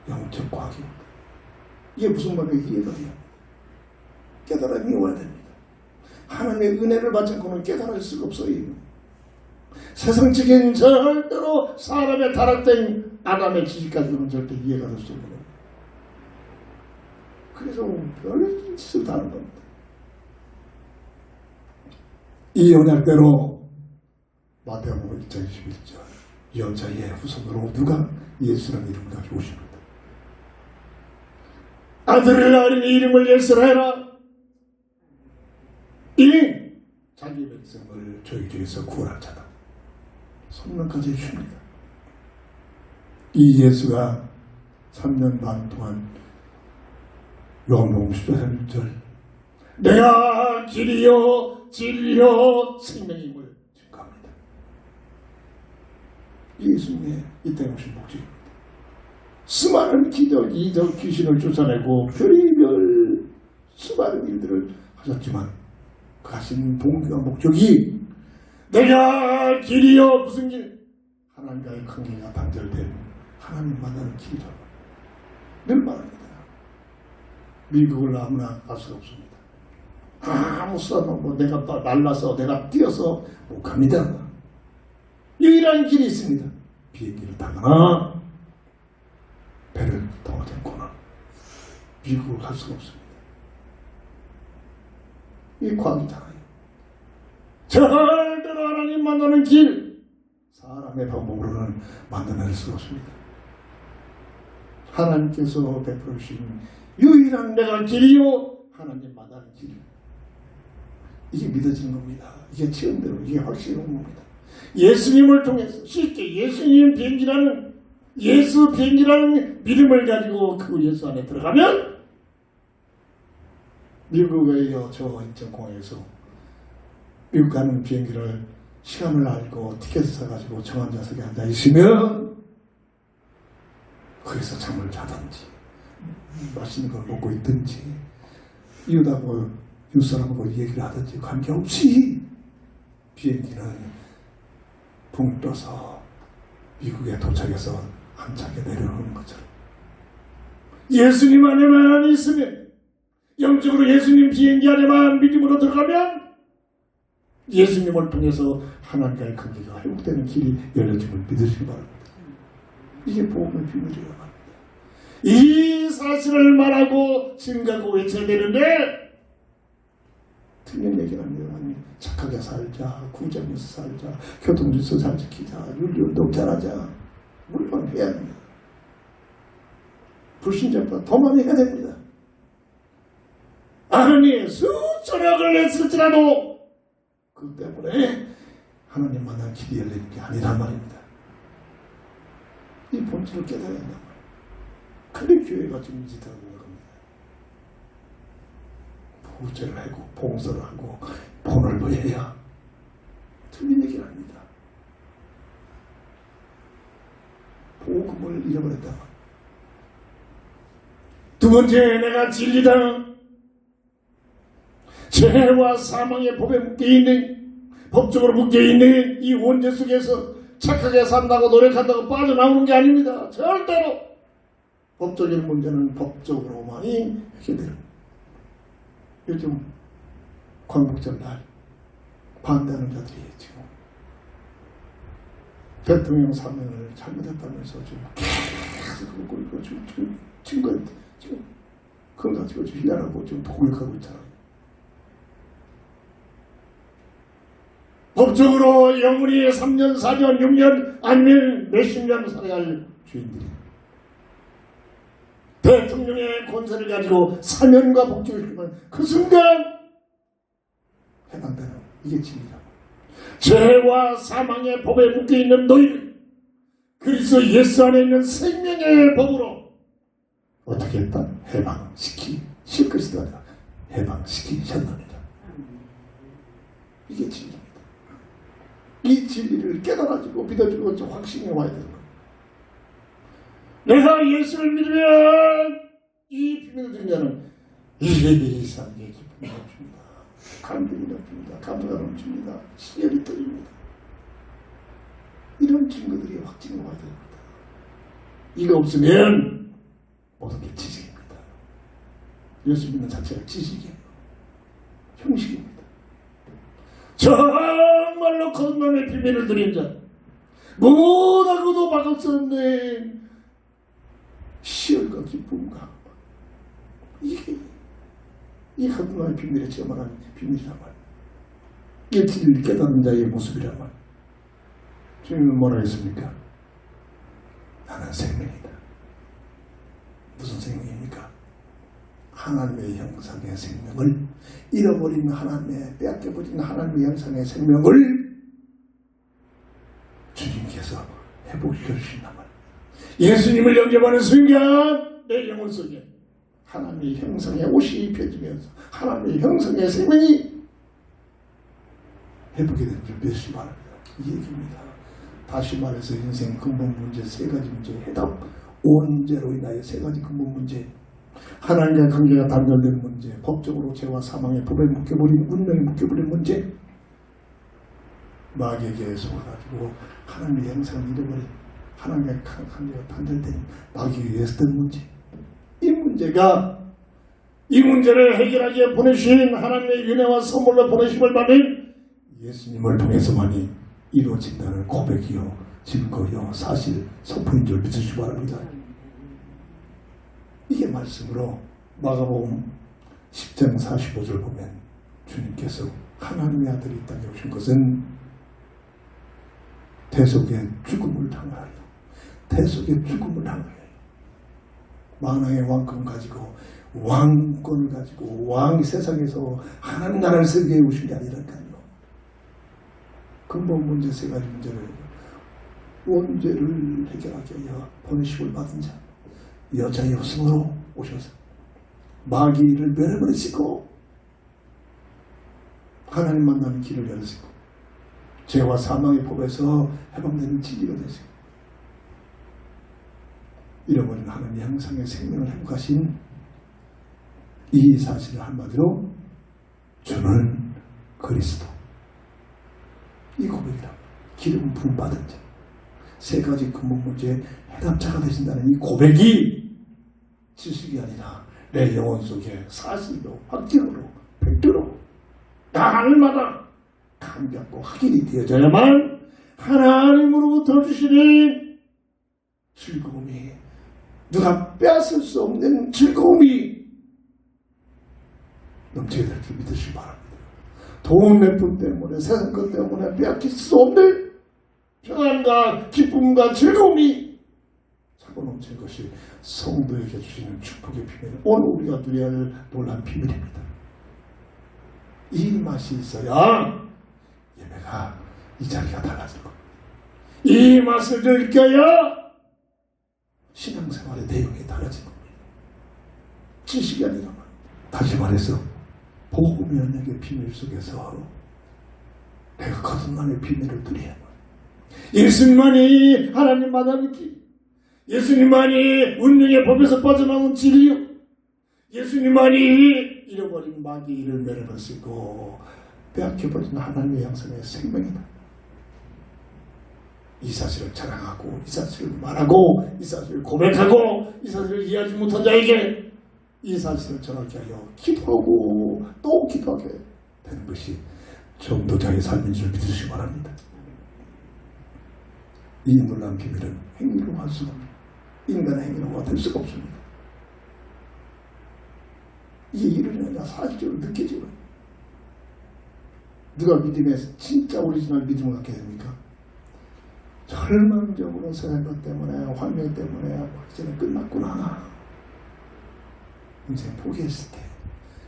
영적 과학입니다. 이게 무슨 말이에요? 이해가 돼요. 깨달음이 와야 됩니다. 하나님의 은혜를 받지 않고는 깨달을 수가 없어요. 세상적인 절대로 사람의 타락된 아담의 지식까지는 절대 이해가 될 수 없는 겁니다. 그래서 별 짓을 다 하는 겁니다. 이 언약대로 마태복음 1장 21절 여자의 후손으로 누가 예수라는 이름을 가지고 오십니다. 아들을 낳으니 이름을 예수라 해라. 이는 자기 백성을 저희 중에서 구원할 자다. 선명까지 해줍니다. 이 예수가 3년 반 동안 요한복음 10장 1절 내가 길이요 진리요 생명임을 증거합니다. 예수님의 이 땅에 오신 목적입니다. 수많은 기적, 이적, 귀신을 쫓아내고 별의별 수많은 일들을 하셨지만 그 하신 동기와 목적이 내가 길이요 무슨 길? 하나님과의 관계가 단절된 하나님 만나는 길이죠. 늘 말합니다. 미국을 아무나 갈 수가 없습니다. 아무 수단도 뭐 내가 날라서 내가 뛰어서 못 갑니다. 유일한 길이 있습니다. 비행기를 타거나 배를 타지 않거나 미국을 갈 수가 없습니다. 이 과학이잖아요. 절대로 하나님 만나는 길 사람의 방법으로는 만나낼 수 없습니다. 하나님께서 베풀으신 유일한 내가 길이요 하나님 만나는 길. 이게 믿어지는 겁니다. 이게 체험대로 이게 확실한 겁니다. 예수님을 통해서 쉽게 예수님 비행기라는 예수 비행기라는 믿음을 가지고 그 예수 안에 들어가면 미국의 저 인천공항에서 미국 가는 비행기를 시간을 알고 티켓을 사가지고 정한 좌석에 앉아 있으면 거기서 잠을 자든지 맛있는 걸 먹고 있든지 이웃하고 이웃사람하고 얘기를 하든지 관계없이 비행기는 붕 떠서 미국에 도착해서 한차게 내려오는 것처럼 예수님 안에만 있으면 영적으로 예수님 비행기 안에만 믿음으로 들어가면 예수님을 통해서 하나님과의 관계가 회복되는 길이 열려짐을 믿으시기 바랍니다. 이게 복음의 비밀이에요. 이 사실을 말하고 증가하고 외쳐야 되는데 틀린 얘기를 합니다. 착하게 살자, 구정에서 살자, 교통질서 잘 지키자, 윤리운동 잘하자. 물론 해야 합니다. 불신자보다 더 많이 해야 됩니다. 하나님 수천억을 냈을지라도 그 때문에 하나님 만난 길이 열리는 게 아니란 말입니다. 이 본질을 깨달아야 한단 말이에요. 그래 교회가 지금 지도하고 있는 겁니다. 부제를 하고 봉사를 하고 본을 보여야 틀린 얘기는 아닙니다. 복음을 잃어버렸다. 두 번째, 내가 진리다. 죄와 사망의 법에 묶여있는, 법적으로 묶여있는 이 원죄 속에서 착하게 산다고 노력한다고 빠져나오는 게 아닙니다. 절대로 법적인 문제는 법적으로만이 해결됩니다. 요즘 광복절날 반대하는 자들이 지금 대통령 사면을 잘못했다면서 지금 계속 그리고 지금 그거 가지고 지금 희한하고 지금 공격하고 있잖아요. 법적으로 영원히 3년, 4년, 6년 아니면 몇십 년 살아야 할 주인들이 대통령의 권세를 가지고 사면과 복직을 주면 그 순간 해당되는 이게 진리라고. 죄와 사망의 법에 묶여있는 너희를 그리스도 예수 안에 있는 생명의 법으로 어떻게 했다? 해방시키실 것이다. 해방시키셨답니다. 이게 진리입니다. 이 진리를 깨달아주고 믿어주고 확신이 와야 되는 거예요. 내가 예수를 믿으면 이 비밀을 들으면 이상의 기쁨이 넘칩니다. 감동이 넘칩니다. 감동이 넘칩니다. 시열이 떨립니다. 이런 증거들이 확증이 와야 됩니다. 이거 없으면 모든 게 지식입니다. 예수 믿는 자체가 지식이에요. 형식입니다. 정말로 거듭남의 비밀을 드린 자, 못하고도 막을 수 없는 시열과 기쁨과 이게 이 거듭남의 비밀에 체험하는 비밀이란 말이에요. 이게 진리를 깨닫는 자의 모습이란 말이에요. 주님은 뭐라 했습니까? 나는 생명이다. 무슨 생명입니까? 하나님의 형상의 생명을 잃어버린 하나님의 빼앗겨버린 하나님의 형상의 생명을 주님께서 회복시켜 주신단 말이에요. 예수님을 영접하는 순간 내 영혼 속에 하나님의 형상의 옷이 입혀지면서 하나님의 형상의 생명이 회복이 되는 줄 믿으시기 바랍니다. 이 얘기입니다. 다시 말해서 인생 근본 문제 세 가지 문제의 해답, 원죄로 인하여 세 가지 근본 문제, 하나님과 관계가 단절되는 문제, 법적으로 죄와 사망의 법에 묶여버린 운명에 묶여버린 문제, 마귀에게 속아가지고 하나님의 형상을 잃어버린 하나님과 관계가 단절된 마귀에 의해서던 문제, 이 문제를 해결하기 위해 보내신 하나님의 은혜와 선물로 보내심을 받은 예수님을 통해서만이 이루어진다는 고백이요, 증거요, 사실, 선포인 줄 믿으시기 바랍니다. 이게 말씀으로 마가복음 10장 45절 보면 주님께서 하나님의 아들이 이 땅에 오신 것은 대속의 죽음을 당하여 만왕의 왕권 가지고 왕권을 가지고 왕이 세상에서 하나님 나라를 세우기 위해 오신 게 아니라니까요. 근본 문제 세 가지 문제를 원죄를 해결하기 위하여 보내심을 받은 자, 여자의 후승으로 오셔서 마귀를 멸해버리시고 하나님 만나는 길을 열으시고 죄와 사망의 법에서 해방되는 진리가 되시고 잃어버린 하나님의 형상의 생명을 회복하신 이 사실을 한마디로 주는 그리스도, 이 고백이다. 기름 부음 받은 자, 세 가지 근본 문제의 해답자가 되신다는 이 고백이 지식이 아니라 내 영혼 속에 사실로, 확증으로, 백도로 날마다 감격고 확인이 되어져야만 하나님으로부터 주시는 즐거움이, 누가 빼앗을 수 없는 즐거움이 넘치게 될 줄 믿으시기 바랍니다. 돈 몇 푼 때문에, 세상 것 때문에 빼앗길 수 없는 평안과 기쁨과 즐거움이 차고 넘치는 것이 성도에게 주시는 축복의 비밀, 오늘 우리가 누려야 할 놀라운 비밀입니다. 이 맛이 있어야 예배가 이 자리가 달라질 겁니다. 이 맛을 느껴야 신앙생활의 내용이 달라진 겁니다. 지식이 아니라 말입니다. 다시 말해서 복음의 언약의 비밀 속에서 내가 거듭남의 비밀을 누려야 합니다. 예수님만이 하나님 만나기, 예수님만이 운명의 법에서 빠져나온 진리요, 예수님만이 잃어버린 마귀를 메려버리고 빼앗겨버린 하나님의 양성의 생명이다. 이 사실을 자랑하고, 이 사실을 말하고, 이 사실을 고백하고, 이 사실을 이해하지 못한 자에게 이 사실을 정확히 하여 기도하고 또 기도하게 되는 것이 전도자의 삶인 줄 믿으시기 바랍니다. 이 놀라운 비밀은 행위로 할 수가 없습니다. 인간의 행위로가 될 수가 없습니다. 이게 이루려냐 사실적으로 느껴지고, 누가 믿음에 진짜 오리지널 믿음을 갖게 됩니까? 절망적으로 세상 것 때문에, 환경 때문에 이제는 끝났구나, 인생 포기했을 때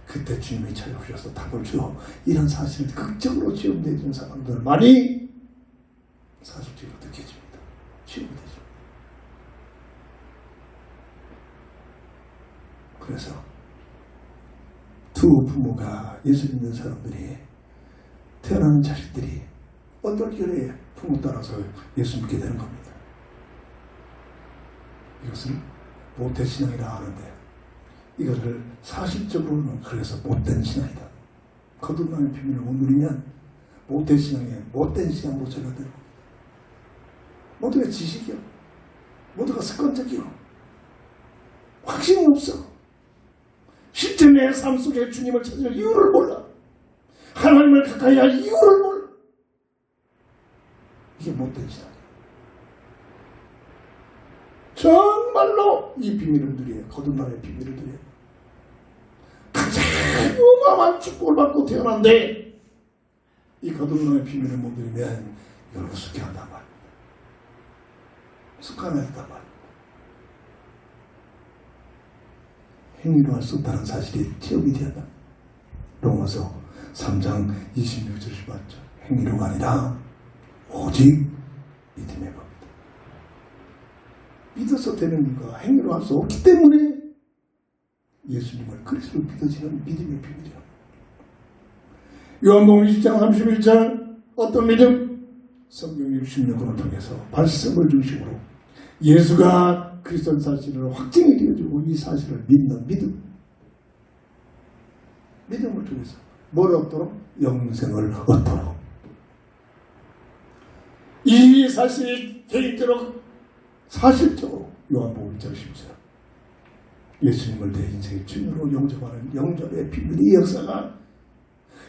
그때 주님이 찾아오셔서 답을 주어 이런 사실을 극적으로 체험되어 있는 사람들 많이 사실적으로 느껴집니다. 체험되죠. 그래서 두 부모가 예수 믿는 사람들이, 태어나는 자식들이 어떨 결에 부모 따라서 예수 믿게 되는 겁니다. 이것을 모태신앙이라 하는데, 이것을 사실적으로는 그래서 못된 신앙이다. 거듭남의 비밀을 못 누리면 모태신앙에 못된 신앙으로 전환되고, 모두가 지식이요, 모두가 습관적이요, 확신이 없어. 실제 내 삶 속에 주님을 찾을 이유를 몰라. 하나님을 가까이 할 이유를 몰라. 이게 못된 신앙이에요. 정말로 이 비밀을 누려요. 거듭남의 비밀을 누려요. 가장 어마어마한 축복을 받고 태어난데 이 거듭남의 비밀을 못 누리면 여러분 습관한단 말입니다. 습관했단 말입니다. 행위로 할 수 없다는 사실이 체험이 되었다. 로마서 3장 26절을 봤죠. 행위로가 아니라 오직 믿음의 법이다. 믿어서 되는 이가 행위로 할 수 없기 때문에 예수님을 그리스도로 믿어지는 믿음의 비밀이야. 요한복음 20장 31절 어떤 믿음? 성경 66권을 통해서 말씀을 중심으로 예수가 그리스도의 사실을 확증이 되어주고 이 사실을 믿는 믿음. 믿음을 통해서 뭘 얻도록? 영생을 얻도록. 이 사실이 개인적으로 사실적으로 요한복음 1장 10절 예수님을 내 인생의 주님으로 영접하는 영접의 비밀의 역사가,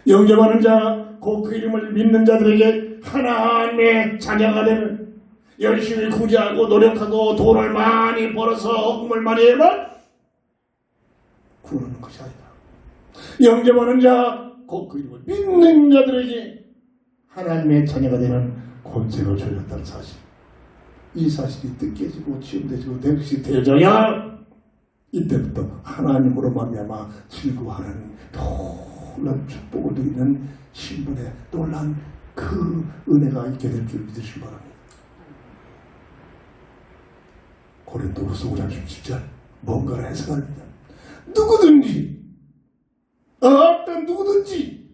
영접하는 자, 곧 그 이름을 믿는 자들에게 하나님의 자녀가 되는, 열심히 구제하고 노력하고 돈을 많이 벌어서 헌금을 많이 해만 구원하는 것이 아니다. 영접하는 자, 곧 그 이름을 믿는 자들에게 하나님의 자녀가 되는 권세를 주셨다는 사실. 이 사실이 느껴지고 체험되지고 내 것이 되어져야 이때부터 하나님으로 말미암아 즐거워하는 놀라운 축복을 누리는 신분의 놀란 그 은혜가 있게 될 줄 믿으시기 바랍니다. 고린도후서 5장 17절 뭔가를 해석합니다. 누구든지, 어떤 누구든지.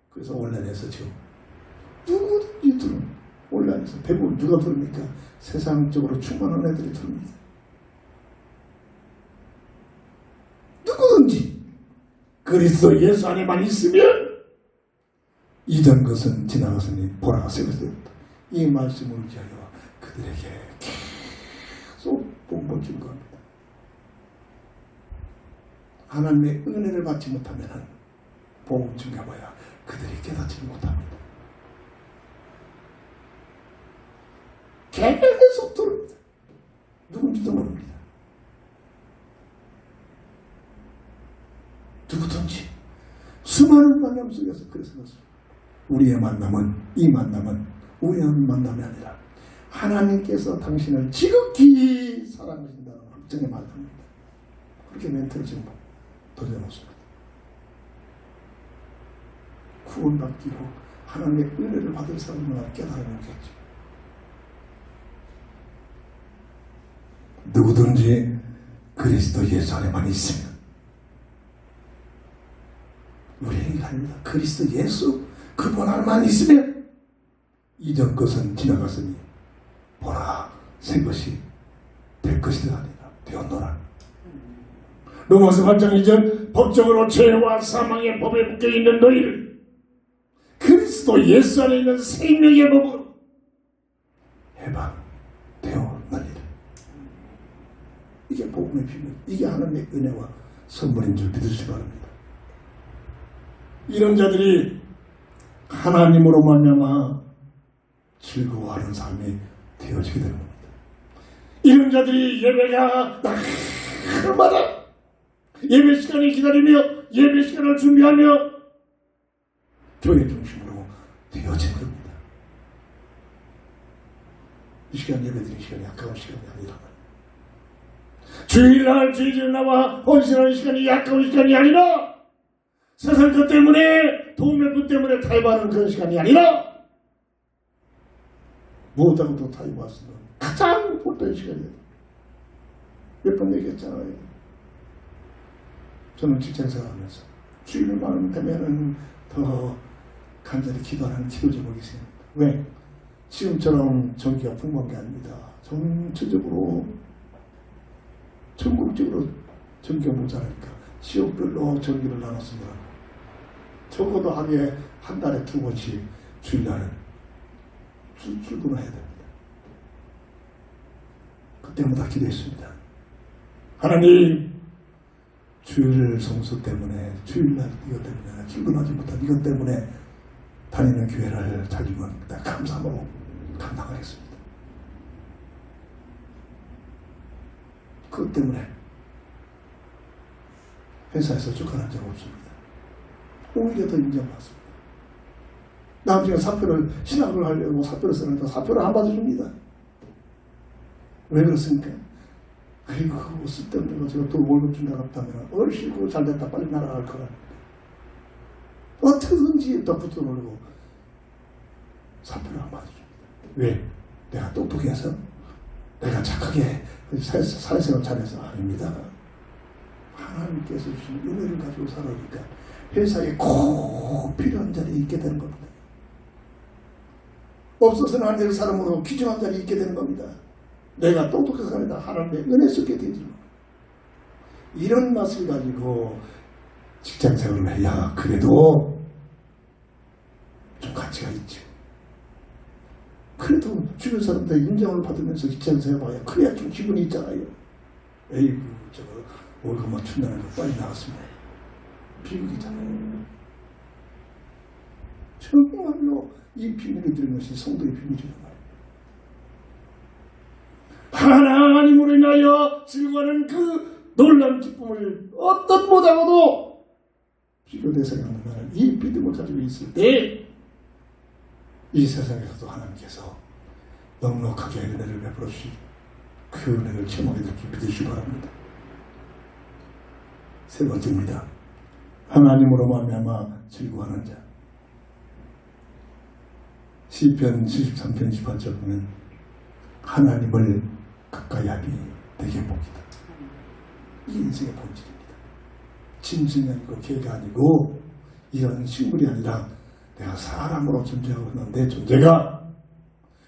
그래서 온라인에서 지금 누구든지 들은, 온라인에서 대부분 누가 부릅니까? 세상적으로 충만한 애들이 부릅니다. 누구든지 그리스도 예수 안에만 있으면 이전 것은 지나갔으니 보라 새것이 되었다. 이 말씀을 위하여 그들에게 계속 본보 증거합니다. 하나님의 은혜를 받지 못하면 복음 증거해봐야 그들이 깨닫지 못합니다. 계속 들읍니다. 누군지도 모릅니다. 누구든지 수많은 만남 속에서 그래서 우리의 만남은, 이 만남은 우리의 만남이 아니라 하나님께서 당신을 지극히 사랑하신다는 확정의 만남입니다. 그렇게 멘트를 지금 던져놓습니다. 구원받기로 하나님의 은혜를 받을 사람만 깨달으면 되겠죠. 누구든지 그리스도 예수 안에만 있으면, 우리 얘기가 아닙니다. 그리스도 예수 그분 안에만 있으면 이전 것은 지나갔으니 보라 새 것이 될 것이다 아니라 되었노라. 로마서 8장 2절 법적으로 죄와 사망의 법에 묶여있는 너희를 그리스도 예수 안에 있는 생명의 법으로 해방되었느니라. 이게 복음의 비밀, 이게 하나님의 은혜와 선물인 줄 믿으시기 바랍니다. 이런 자들이 하나님으로 말미암아 즐거워하는 삶이 되어지게 되는 겁니다. 이런 자들이 예배가 날마다 예배 시간을 기다리며 예배 시간을 준비하며 교회 중심으로 되어진 겁니다. 이 시간 예배드리는 시간이 아까운 시간이 아니라 주일날 주일을 나와 헌신하는 시간이 아까운 시간이 아니라 세상 것 때문에 돈 몇 푼 때문에 타협하는 그런 시간이 아니라 무엇하고도 타협할 수 있는 가장 못된 시간이에요. 몇 번 얘기했잖아요. 저는 직장생활 하면서 주일만 되면은 더 간절히 기도하는 기도 제목이 있습니다. 왜? 지금처럼 전기가 풍부한 게 아닙니다. 전체적으로 전국적으로 전기가 모자라니까 지역별로 전기를 나눴습니다. 적어도 하루에 한 달에 2번씩 주일날은 출근을 해야 됩니다. 그때마다 기도했습니다. 하나님 주일 성수 때문에 주일날 이것 때문에 출근하지 못한 이것 때문에 다니는 교회를 자주면 감사함으로 감당하겠습니다. 그것 때문에 회사에서 쫓겨난 적 없습니다. 오히려 더 인정받습니다. 나중에 사표를 신학을 하려고 사표를 쓰는데 사표를 안 받아줍니다. 왜 그렇습니까? 아이고 쓸데없는 거 제가 또 월급 준다고 했다면 얼씨구 잘됐다 빨리 날아갈 거라. 어떻게든지 또 붙어놓으려고 사표를 안 받아줍니다. 왜? 내가 똑똑해서? 내가 착하게 사회생활 잘해서? 아닙니다. 하나님께서 주신 은혜를 가지고 살아오니까 회사에 꼭 필요한 자리에 있게 되는 겁니다. 없어서는 안 될 사람으로 귀중한 자리에 있게 되는 겁니다. 내가 똑똑해서 아니다. 하나님의 은혜 속에 되지. 이런 맛을 가지고 직장생활을 해야 그래도 좀 가치가 있죠. 그래도 주변 사람들 인정을 받으면서 직장생활 봐야 그래야 좀 기분이 있잖아요. 에이구 저거 월급만 준다는 거 빨리 나갔으면 비극이잖아요. 정말로 이 비밀을 들은 것이 성도의 비밀이란 말이에요. 하나님으로 인하여 즐거워하는 그 놀라운 기쁨을 어떤 못하고도 비교 대상이 없는 나는 이 믿음을 가지고 있을 때 이 세상에서도 하나님께서 넉넉하게 은혜를 베풀어 주시 그 은혜를 체험하게 될 줄 믿으시기 바랍니다. 세 번째입니다. 하나님으로 말미암아 즐거워하는 자. 시편 73편 18절 보면 하나님을 가까이 하니 되게 복이다. 이 인생의 본질입니다. 짐승이 아니고 개가 아니고 이런 식물이 아니라 내가 사람으로 존재하고 있는 내 존재가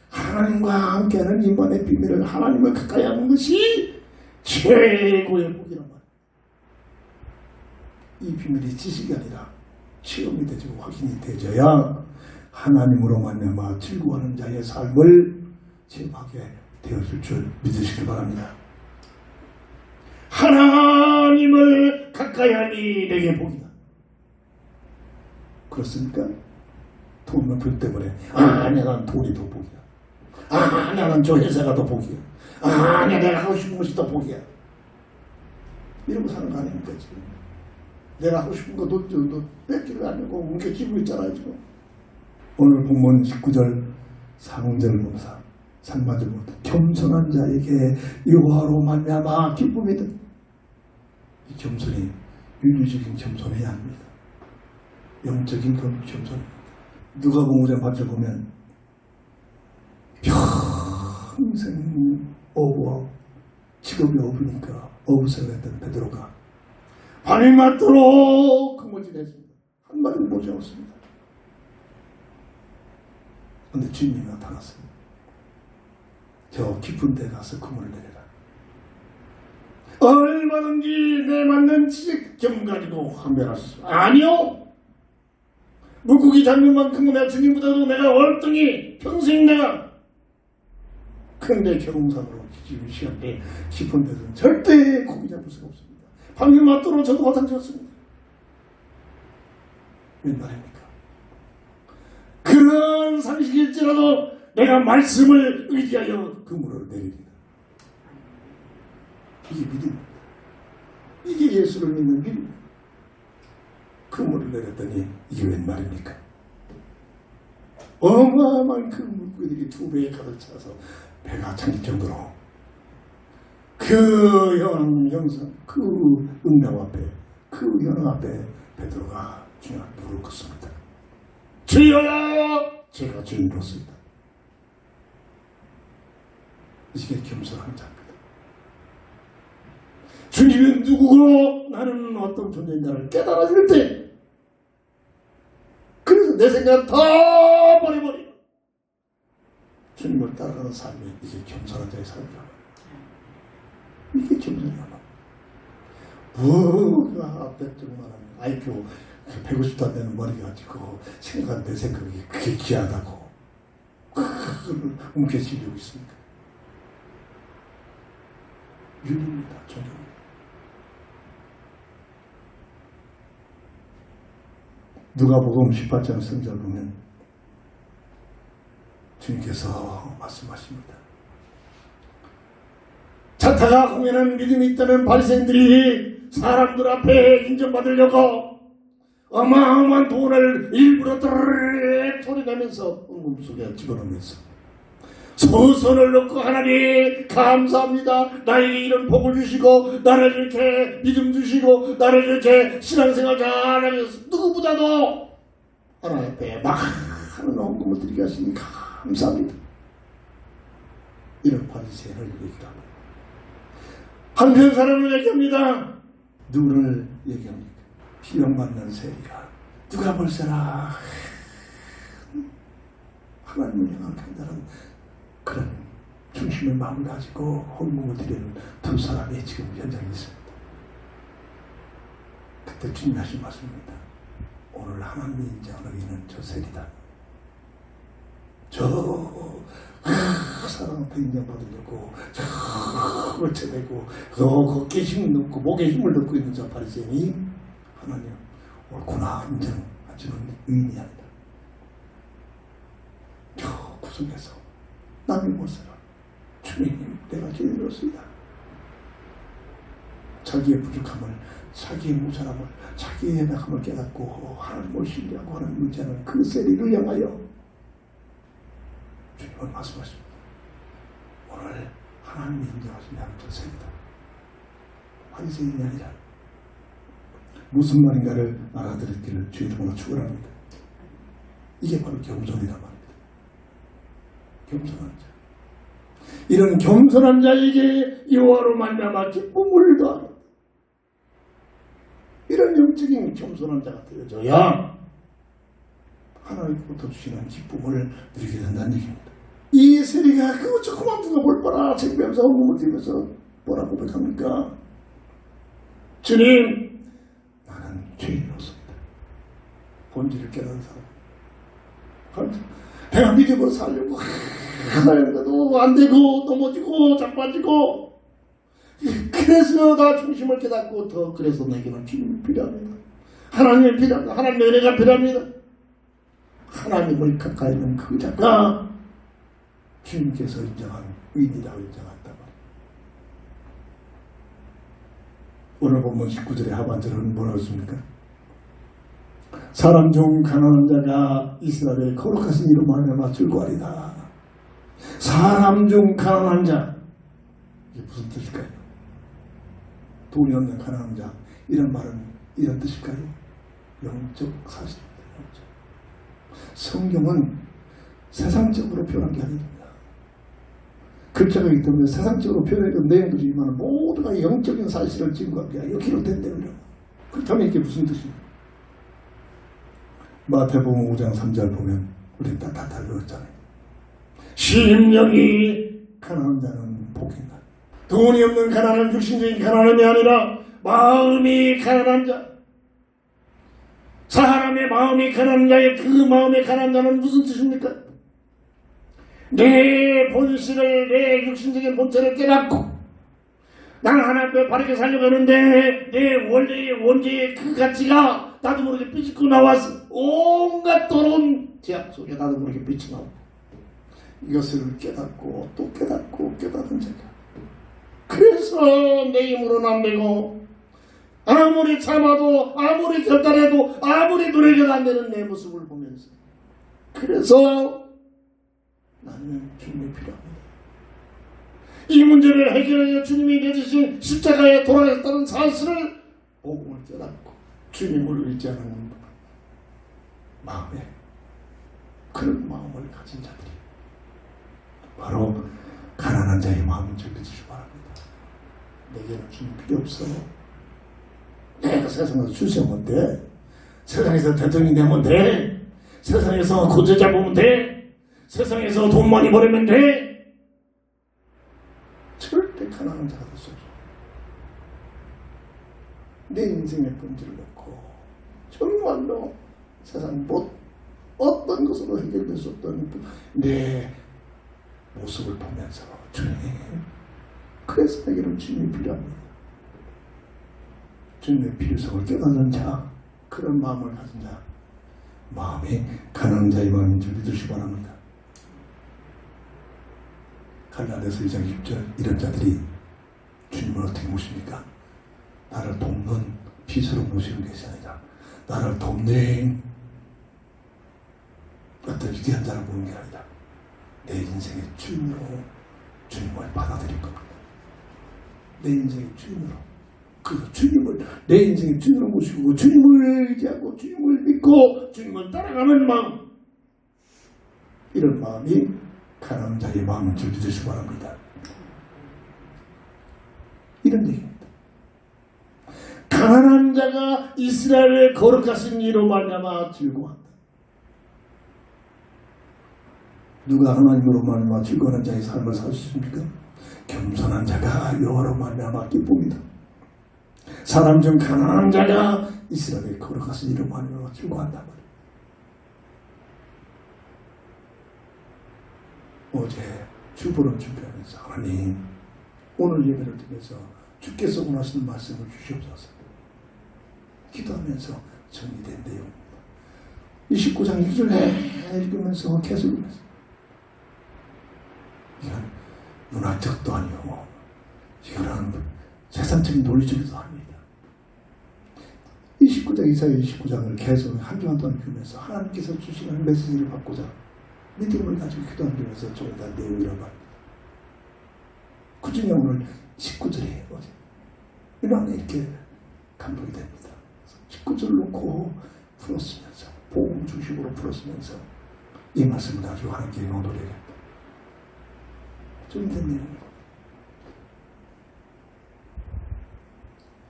하나님과 함께하는 인간의 비밀을 하나님을 가까이 하는 것이 최고의 복이란 말이에요. 이 비밀이 지식이 아니라 체험이 되고 확인이 되어야 하나님으로 말미암아 즐거워하는 자의 삶을 체험하게 되어질 줄 믿으시기 바랍니다. 하나님을 가까이 하니 내게 복이다. 그렇습니까? 돈 몇푼 때문에 아니야 난 돈이 더 복이야. 아니야 난 저 회사가 더 복이야. 아니야 내가 하고 싶은 것이 더 복이야. 이러고 사는 거 아닙니까 지금? 내가 하고 싶은 거 너 뺏기를 하려고 움켜쥐고 있잖아요 지금. 오늘 본문 19절 상절 보면서 상반절 보면서 겸손한 자에게 여호와로 말미암아 기쁨이다. 이 겸손이 윤리적인 겸손해야 합니다. 영적인 겸손입니다. 누가복음 받쳐보면 평생 어부하고 직업이 어부니까 어부생을 했던 베드로가 밤이 맞도록 그물질했습니다. 한 마리도 못 잡았습니다. 근데 주님이 나타났습니다. 저 깊은 데 가서 그물을 내려라. 얼마든지 내 맞는 지식 좀 가지고 항변하소서. 아니요. 물고기 잡는 만큼은 내가 주님보다도 내가 월등히 평생 내가 근데 경험상으로 지금 시간대 깊은 데서는 절대 고기 잡을 수가 없습니다. 밤이 맞도록 저도 마찬가지였습니다. 웬 말입니까? 그런 상식일지라도 내가 말씀을 의지하여 그물을 내립니다. 이게 믿음입니다. 이게 예수를 믿는 믿음입니다. 그물을 내렸더니 이게 웬 말입니까? 어마어마한 그 물고기들이 두 배에 가득 차서 배가 잠길 정도로 그 형상, 그 응답 앞에, 그 현황 앞에 베드로가 주님 앞에 무릎 꿇습니다. 주여야 제가 주인으로서이다. 이게 겸손한 자입니다. 주님은 누구고 나는 어떤 존재인가를 깨달아질 때 그래서 내 생각 다 버려버려 주님을 따라가는 삶이 이게 겸손한 자의 삶이다. 이게 겸손이야. 뭐가 백종만한 IQ 150도 안 되는 머리 가지고 생각한 내 생각이 그게 귀하다고 그걸 움켜쥐려고 있습니까? 윤입니다. 존경입니다. 누가복음 18장 성경을 보면 주님께서 말씀하십니다. 자타가 공연한 믿음이 있다는 바리새인들이 사람들 앞에 인정받으려고 어마어마한 돈을 일부러 드르륵 소리내면서 음금 속에 집어넣으면서 소선을 넣고 하나님 감사합니다. 나에게 이런 복을 주시고 나를 이렇게 믿음 주시고 나를 이렇게 신앙생활 잘하게 해서 누구보다도 하나님 앞에 많은 헌금을 드리게 하시니 감사합니다. 이런 바리새인을 얘기합니다. 한편 사람을 얘기합니다. 누구를 얘기합니까? 비명받는 세리가 누가 볼세라 하나님을 향한 간단한 그런 중심의 마음을 가지고 헌금을 드리는 두 사람이 지금 현장에 있습니다. 그때 주님 하신 말씀입니다. 오늘 하나님이 인정하는 이는 저 세리다. 저 사람 앞에 인정받으려고 저걸 쳐대고 어깨에 힘을 넣고 목에 힘을 넣고 있는 저 바리새인이 하나님 옳구나 인정하지는 의인이 아니다. 저 구석에서 남의 모습을 주님 내가 죄인으로서이다. 자기의 부족함을 자기의 모자람을 자기의 연약함을 깨닫고 하나님을 신뢰하고 하나님을 의지하는 그 세리를 향하여 주님은 말씀하십니다. 오늘 하나님이 인정하시는 저 세리다. 바리새인이 아니라 무슨 말인가를 알아들었기를 주의 이름으로 축원합니다. 이게 바로 겸손이란 말입니다. 겸손한 자. 이런 겸손한 자에게 여호와로 말미암아 기쁨을 더하라. 이런 영적인 겸손한 자가 되어져야 하나님부터 주시는 기쁨을 누리게 된다는 얘기입니다. 이 세리가 그거 조그만 누가 뭘 봐라 책임면서 헌금을 드리면서 뭐라고 고백합니까? 주님 나는 죄인으로서이다. 본질을 깨달은 사람. 내가 믿음으로 살려고 하나님도 안 되고 넘어지고 자빠지고 그래서 나 중심을 깨닫고 더 그래서 내게는 주님이 필요합니다. 하나님이 필요합니다. 하나님의 은혜가 필요합니다. 하나님을 가까이 있는 그 자가 주님께서 인정한 의인이라고 인정한단 말이에요. 오늘 본문 19절의 하반절은 뭐라고 했습니까? 사람 중 가난한 자가 이스라엘의 거룩하신 이름 말미암아 즐거워하리다. 사람 중 가난한 자 이게 무슨 뜻일까요? 돈이 없는 가난한 자 이런 말은 이런 뜻일까요? 영적 사실입니다. 성경은 세상적으로 표현한 게 아닙니다. 글자가 있기 때문에 세상적으로 표현한 내용들이지만 모두가 영적인 사실을 증거한 게 아니라 기록된다고요. 그렇다면 이게 무슨 뜻입니까? 마태복음 5장 3절 보면 우리 다 외웠잖아요. 심령이 가난한 자는 복인다. 돈이 없는 가난은 육신적인 가난함이 아니라 마음이 가난한 자. 사람의 마음이 가난한 자의 그 마음의 가난한 자는 무슨 뜻입니까? 내 본실을, 내 육신적인 본체를 깨닫고 나는 하나님 앞에 바르게 살려고 하는데 내 원래의 원죄의 그 가치가 나도 모르게 삐집고 나와서 온갖 더러운 제약 속에 나도 모르게 삐쳐 나오고 이것을 깨닫고 또 깨닫고 깨닫은 자가 그래서 내 힘으로는 안 되고 아무리 참아도 아무리 결단해도 아무리 노력해도 안 되는 내 모습을 보면서 그래서 나는 주님이 필요합니다. 이 문제를 해결하여 주님이 내주신 십자가에 돌아갔다는 사실을 복음을 깨닫고 주님을 의지하는 마음에 그런 마음을 가진 자들이 바로 가난한 자의 마음인 줄 믿으시기 바랍니다. 내게는 주님 필요 없어. 내가 세상에서 출세하면 돼. 세상에서 대통령이 되면 돼. 세상에서 고제 잡으면 돼. 세상에서 돈 많이 벌으면 돼. 절대 가난한 자가 될 수 없어. 내 인생의 본질을 놓고 정말로 세상 어떤 것으로 해결될 수 없던 내 모습을 보면서 주님, 그래서 내게는 주님이 필요합니다. 주님의 필요성을 깨닫는 자, 그런 마음을 가진 자, 마음이 가난한 자의 마음인 줄 믿으시기 바랍니다. 갈라디아서 2장 10절, 이런 자들이 주님을 어떻게 모십니까? 나를 돕는 빚으로 모시는 것이 아니라 나를 돕는 어떤 위대한 자를 보는 게 아니라 내 인생의 주인으로 주님을 받아들일 겁니다. 내 인생의 주인으로, 그 주님을 내 인생의 주인으로 모시고 주님을 의지하고 주님을 믿고 주님을 따라가는 마음, 이런 마음이 가난한 자의 마음인 줄 믿으시기 바랍니다. 이런 얘기입니다. 가난한 자가 이스라엘의 거룩하신 이로 말미암아 즐거워한다. 누가 하나님으로 말미암아 즐거워하는 자의 삶을 살 수 있습니까? 겸손한 자가 여호와로 말미암아 기쁩니다. 사람 중 가난한 자가 이스라엘의 거룩하신 이로 말미암아 즐거워한단 말이에요. 어제 주보를 준비하면서 하나님, 오늘 예배를 드리면서 주께서 원하시는 말씀을 주시옵소서 기도하면서 정리된 내용 29장 1절 읽으면서 계속 읽으면서, 이건 문화적도 아니고 이거는 세상적인 논리적이도 아닙니다. 29장 이사야 29장을 계속 한 주간 동안 읽으면서 하나님께서 주시는 메시지를 받고자 믿음을 가지고 기도하면서 좀 다 내용이라고 합니다. 그 중에 오늘 19절이에요. 어제 이런 이렇게 감동이 됩니다. 19절 놓고 풀었으면서 복음 중심으로 풀었으면서 이 말씀을 가지고 하나님께 영광 돌려야겠다. 좀 된 내용입니다.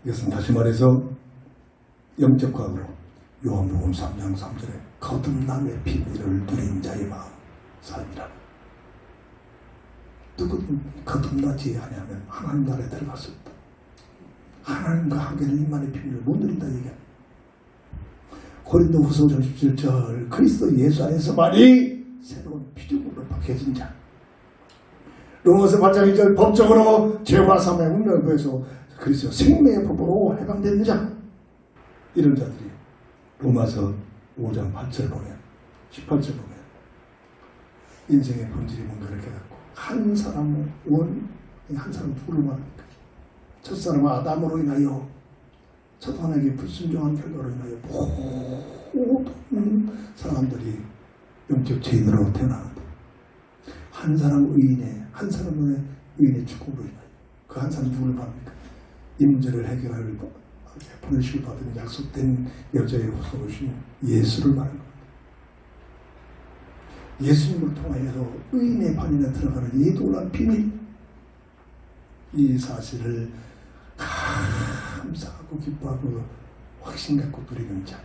이것은 다시 말해서 영적 과학으로 요한복음 3장 3절에 거듭남의 비밀을 누린 자의 마음 삶이라. 누구든 거듭나지 아니하면 하나님 나라에 들어갈 수 없다. 하나님과 함께는 이만의 비밀을 못 누린다 얘기합니다. 고린도후서 17절 그리스도 예수 안에서만이 새로운 피조물로 바뀌어진 자. 로마서 8장 2절 법적으로 죄와 사망의 운명을 구해서 그리스도 생명의 법으로 해방된 자. 이런 자들이 로마서 5장 8절 보면 18절 보면 인생의 본질이 뭔가를 깨닫고 한 사람은 한 사람 누구를 말합니까? 첫 사람은 아담으로 인하여 사탄에게 불순종한 결과로 인하여 모든 사람들이 영적 죄인으로 태어나는데 한 사람 한 사람의 의인의 축복으로 인하여 그 한 사람 누구를 말합니까? 이 문제를 해결할 보내시고 받은 약속된 여자의 후손이신 예수를 말하는 겁니다. 예수님을 통하여서 의인의 반인에 들어가는 이 놀라운 비밀, 이 사실을 감사하고 기뻐하고 확신 갖고 누리는 자,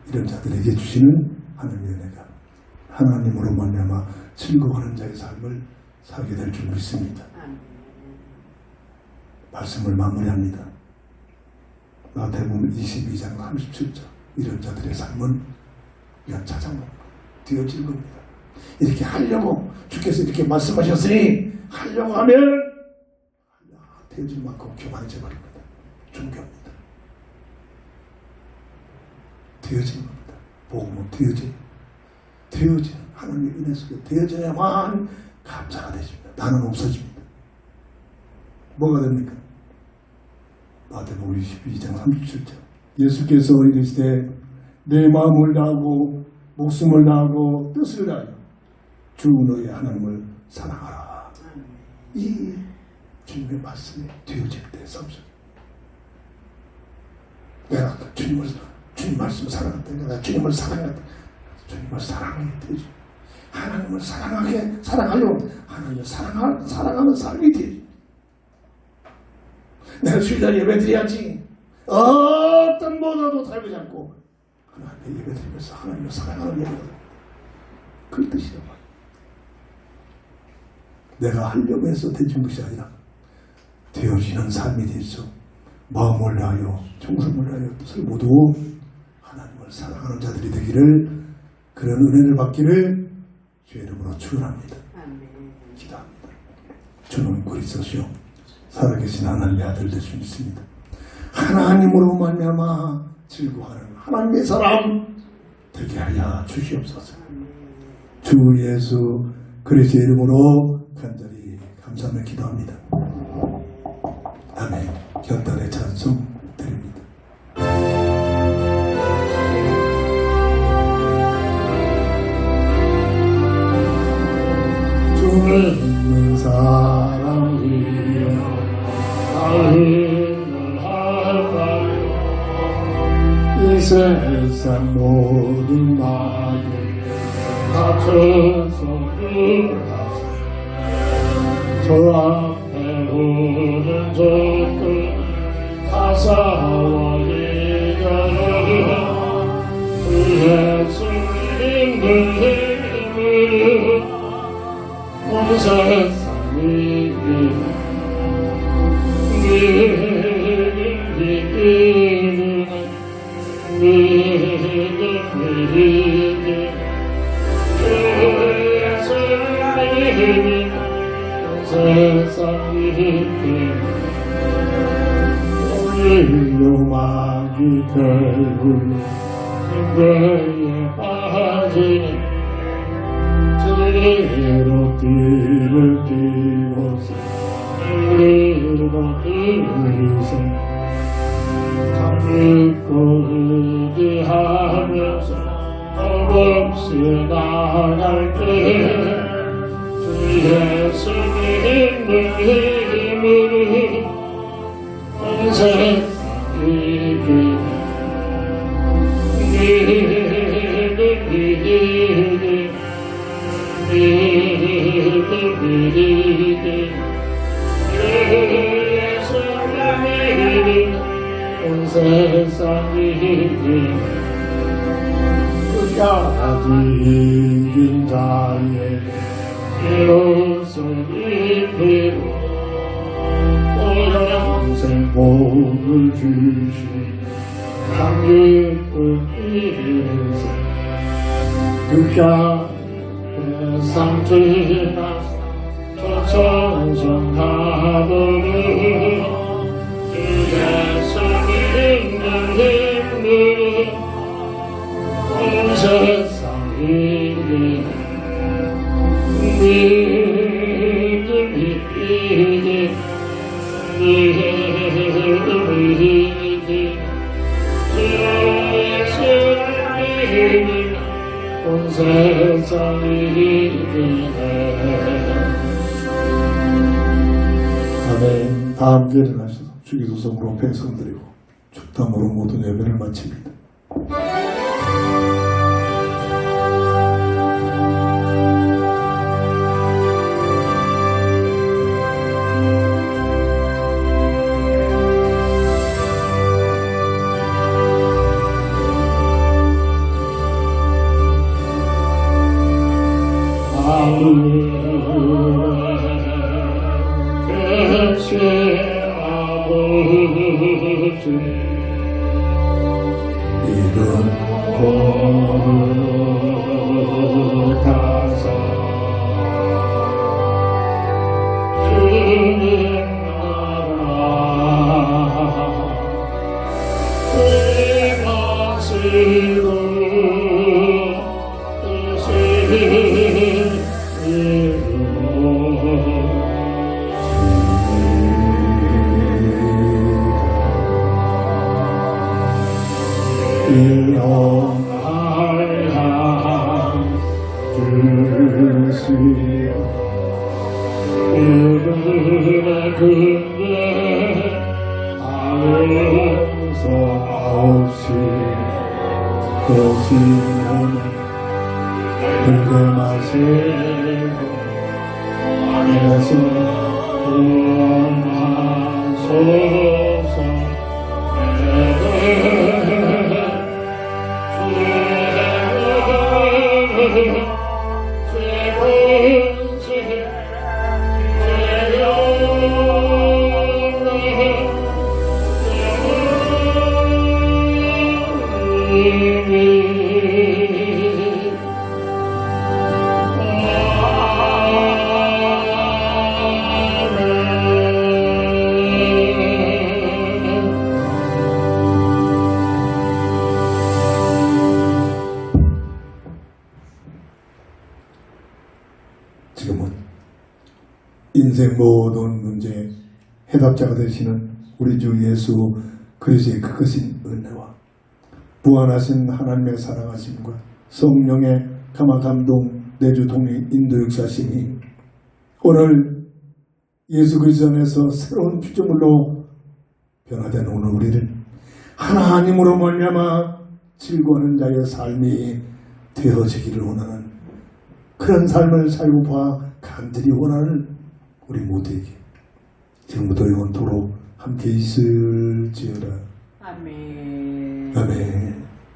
이런 자들에게 주시는 하나님의 은혜가 하나님으로 말미암아 즐거워하는 자의 삶을 살게 될 줄 믿습니다. 말씀을 마무리합니다. 마태복음 22장 37절, 이런 자들의 삶은 그냥 자장로 되어질 겁니다. 이렇게 하려고 주께서 이렇게 말씀하셨으니 하려고 하면 되어질 만큼 교만해져 버립니다. 존경합니다. 되어지는 겁니다. 복음은 되어지는 하나님의 은혜 속에 되어져야만 감사가 되십니다. 나는 없어집니다. 뭐가 됩니까? 마태복음 22장 37절, 예수께서 이르시되 내 마음을 다하고 목숨을 다하고 뜻을 다하여 주 너의 하나님을 사랑하라. 이 주님의 말씀이 되어질 때 삶속 내가 주님 말씀 사랑한다. 내가 주님을 사랑한다. 주님을 사랑하게 되지. 하나님을 사랑하려면 하나님을 사랑하는 삶이 되지. 내가 주일날 예배 드려야지. 어떤 뭐라도 다르지 않고 하나님의 예배 드리면서 하나님을 사랑하는 예배다. 그 뜻이란 말이야. 내가 하려고 해서 되진 것이 아니라 되어지는 삶이 되어서 마음을 다하여 정성을 다하여 뜻을 모두 하나님을 사랑하는 자들이 되기를, 그런 은혜를 받기를 주의 이름으로 축원합니다. 기도합니다. 주는 그리스도시요 살아계신 하나님의 아들 되시 믿습니다. 하나님으로 말미암아 즐거워하는 하나님의 사람 되게 하여 주시옵소서. 주 예수 그리스도의 이름으로 간절히 감사하며 기도합니다. 아멘. 견단의 찬송 드립니다. 주를 믿는 사람이여 나를 할까요? 이 세상 모든 말에 갇혀서 들어가서 저 앞에 오는 저끝 가사와 이별을 그 예수님을 온 세상이 일용하기 결국 힘대에 빠진 제로 띠를 띠고서 우리로 띠르세 감믿고 의지하면서 없이 나갈 때 주 예수님의 힘으로 온 세상이 온 세상이 끝까지 이긴 자에게 비로소 입히고 또 영생 복을 주시 감격을 이루세 세상 지나서 저 천성하도록 주 예수님의 힘으로 온 세상이 온 세상이 아멘. 다 함께 일어나셔서 주기도성으로 배성드리고 축담으로 모든 예배를 마칩니다. 지금은 인생 모든 문제의 해답자가 되시는 우리 주 예수 그리스도의 크신 은혜와 무한하신 하나님의 사랑하심과 성령의 감화 감동 내주 동행 인도 역사심이 오늘 예수 그리스도 안에서 새로운 피조물로 변화된 오늘 우리를 하나님으로 말미암아 즐거워하는 자의 삶이 되어지기를 원하는 그런 삶을 살고 봐 간절히 원하는 우리 모두에게 지금부터 영원토록 함께 있을지어다. 아멘. 아멘.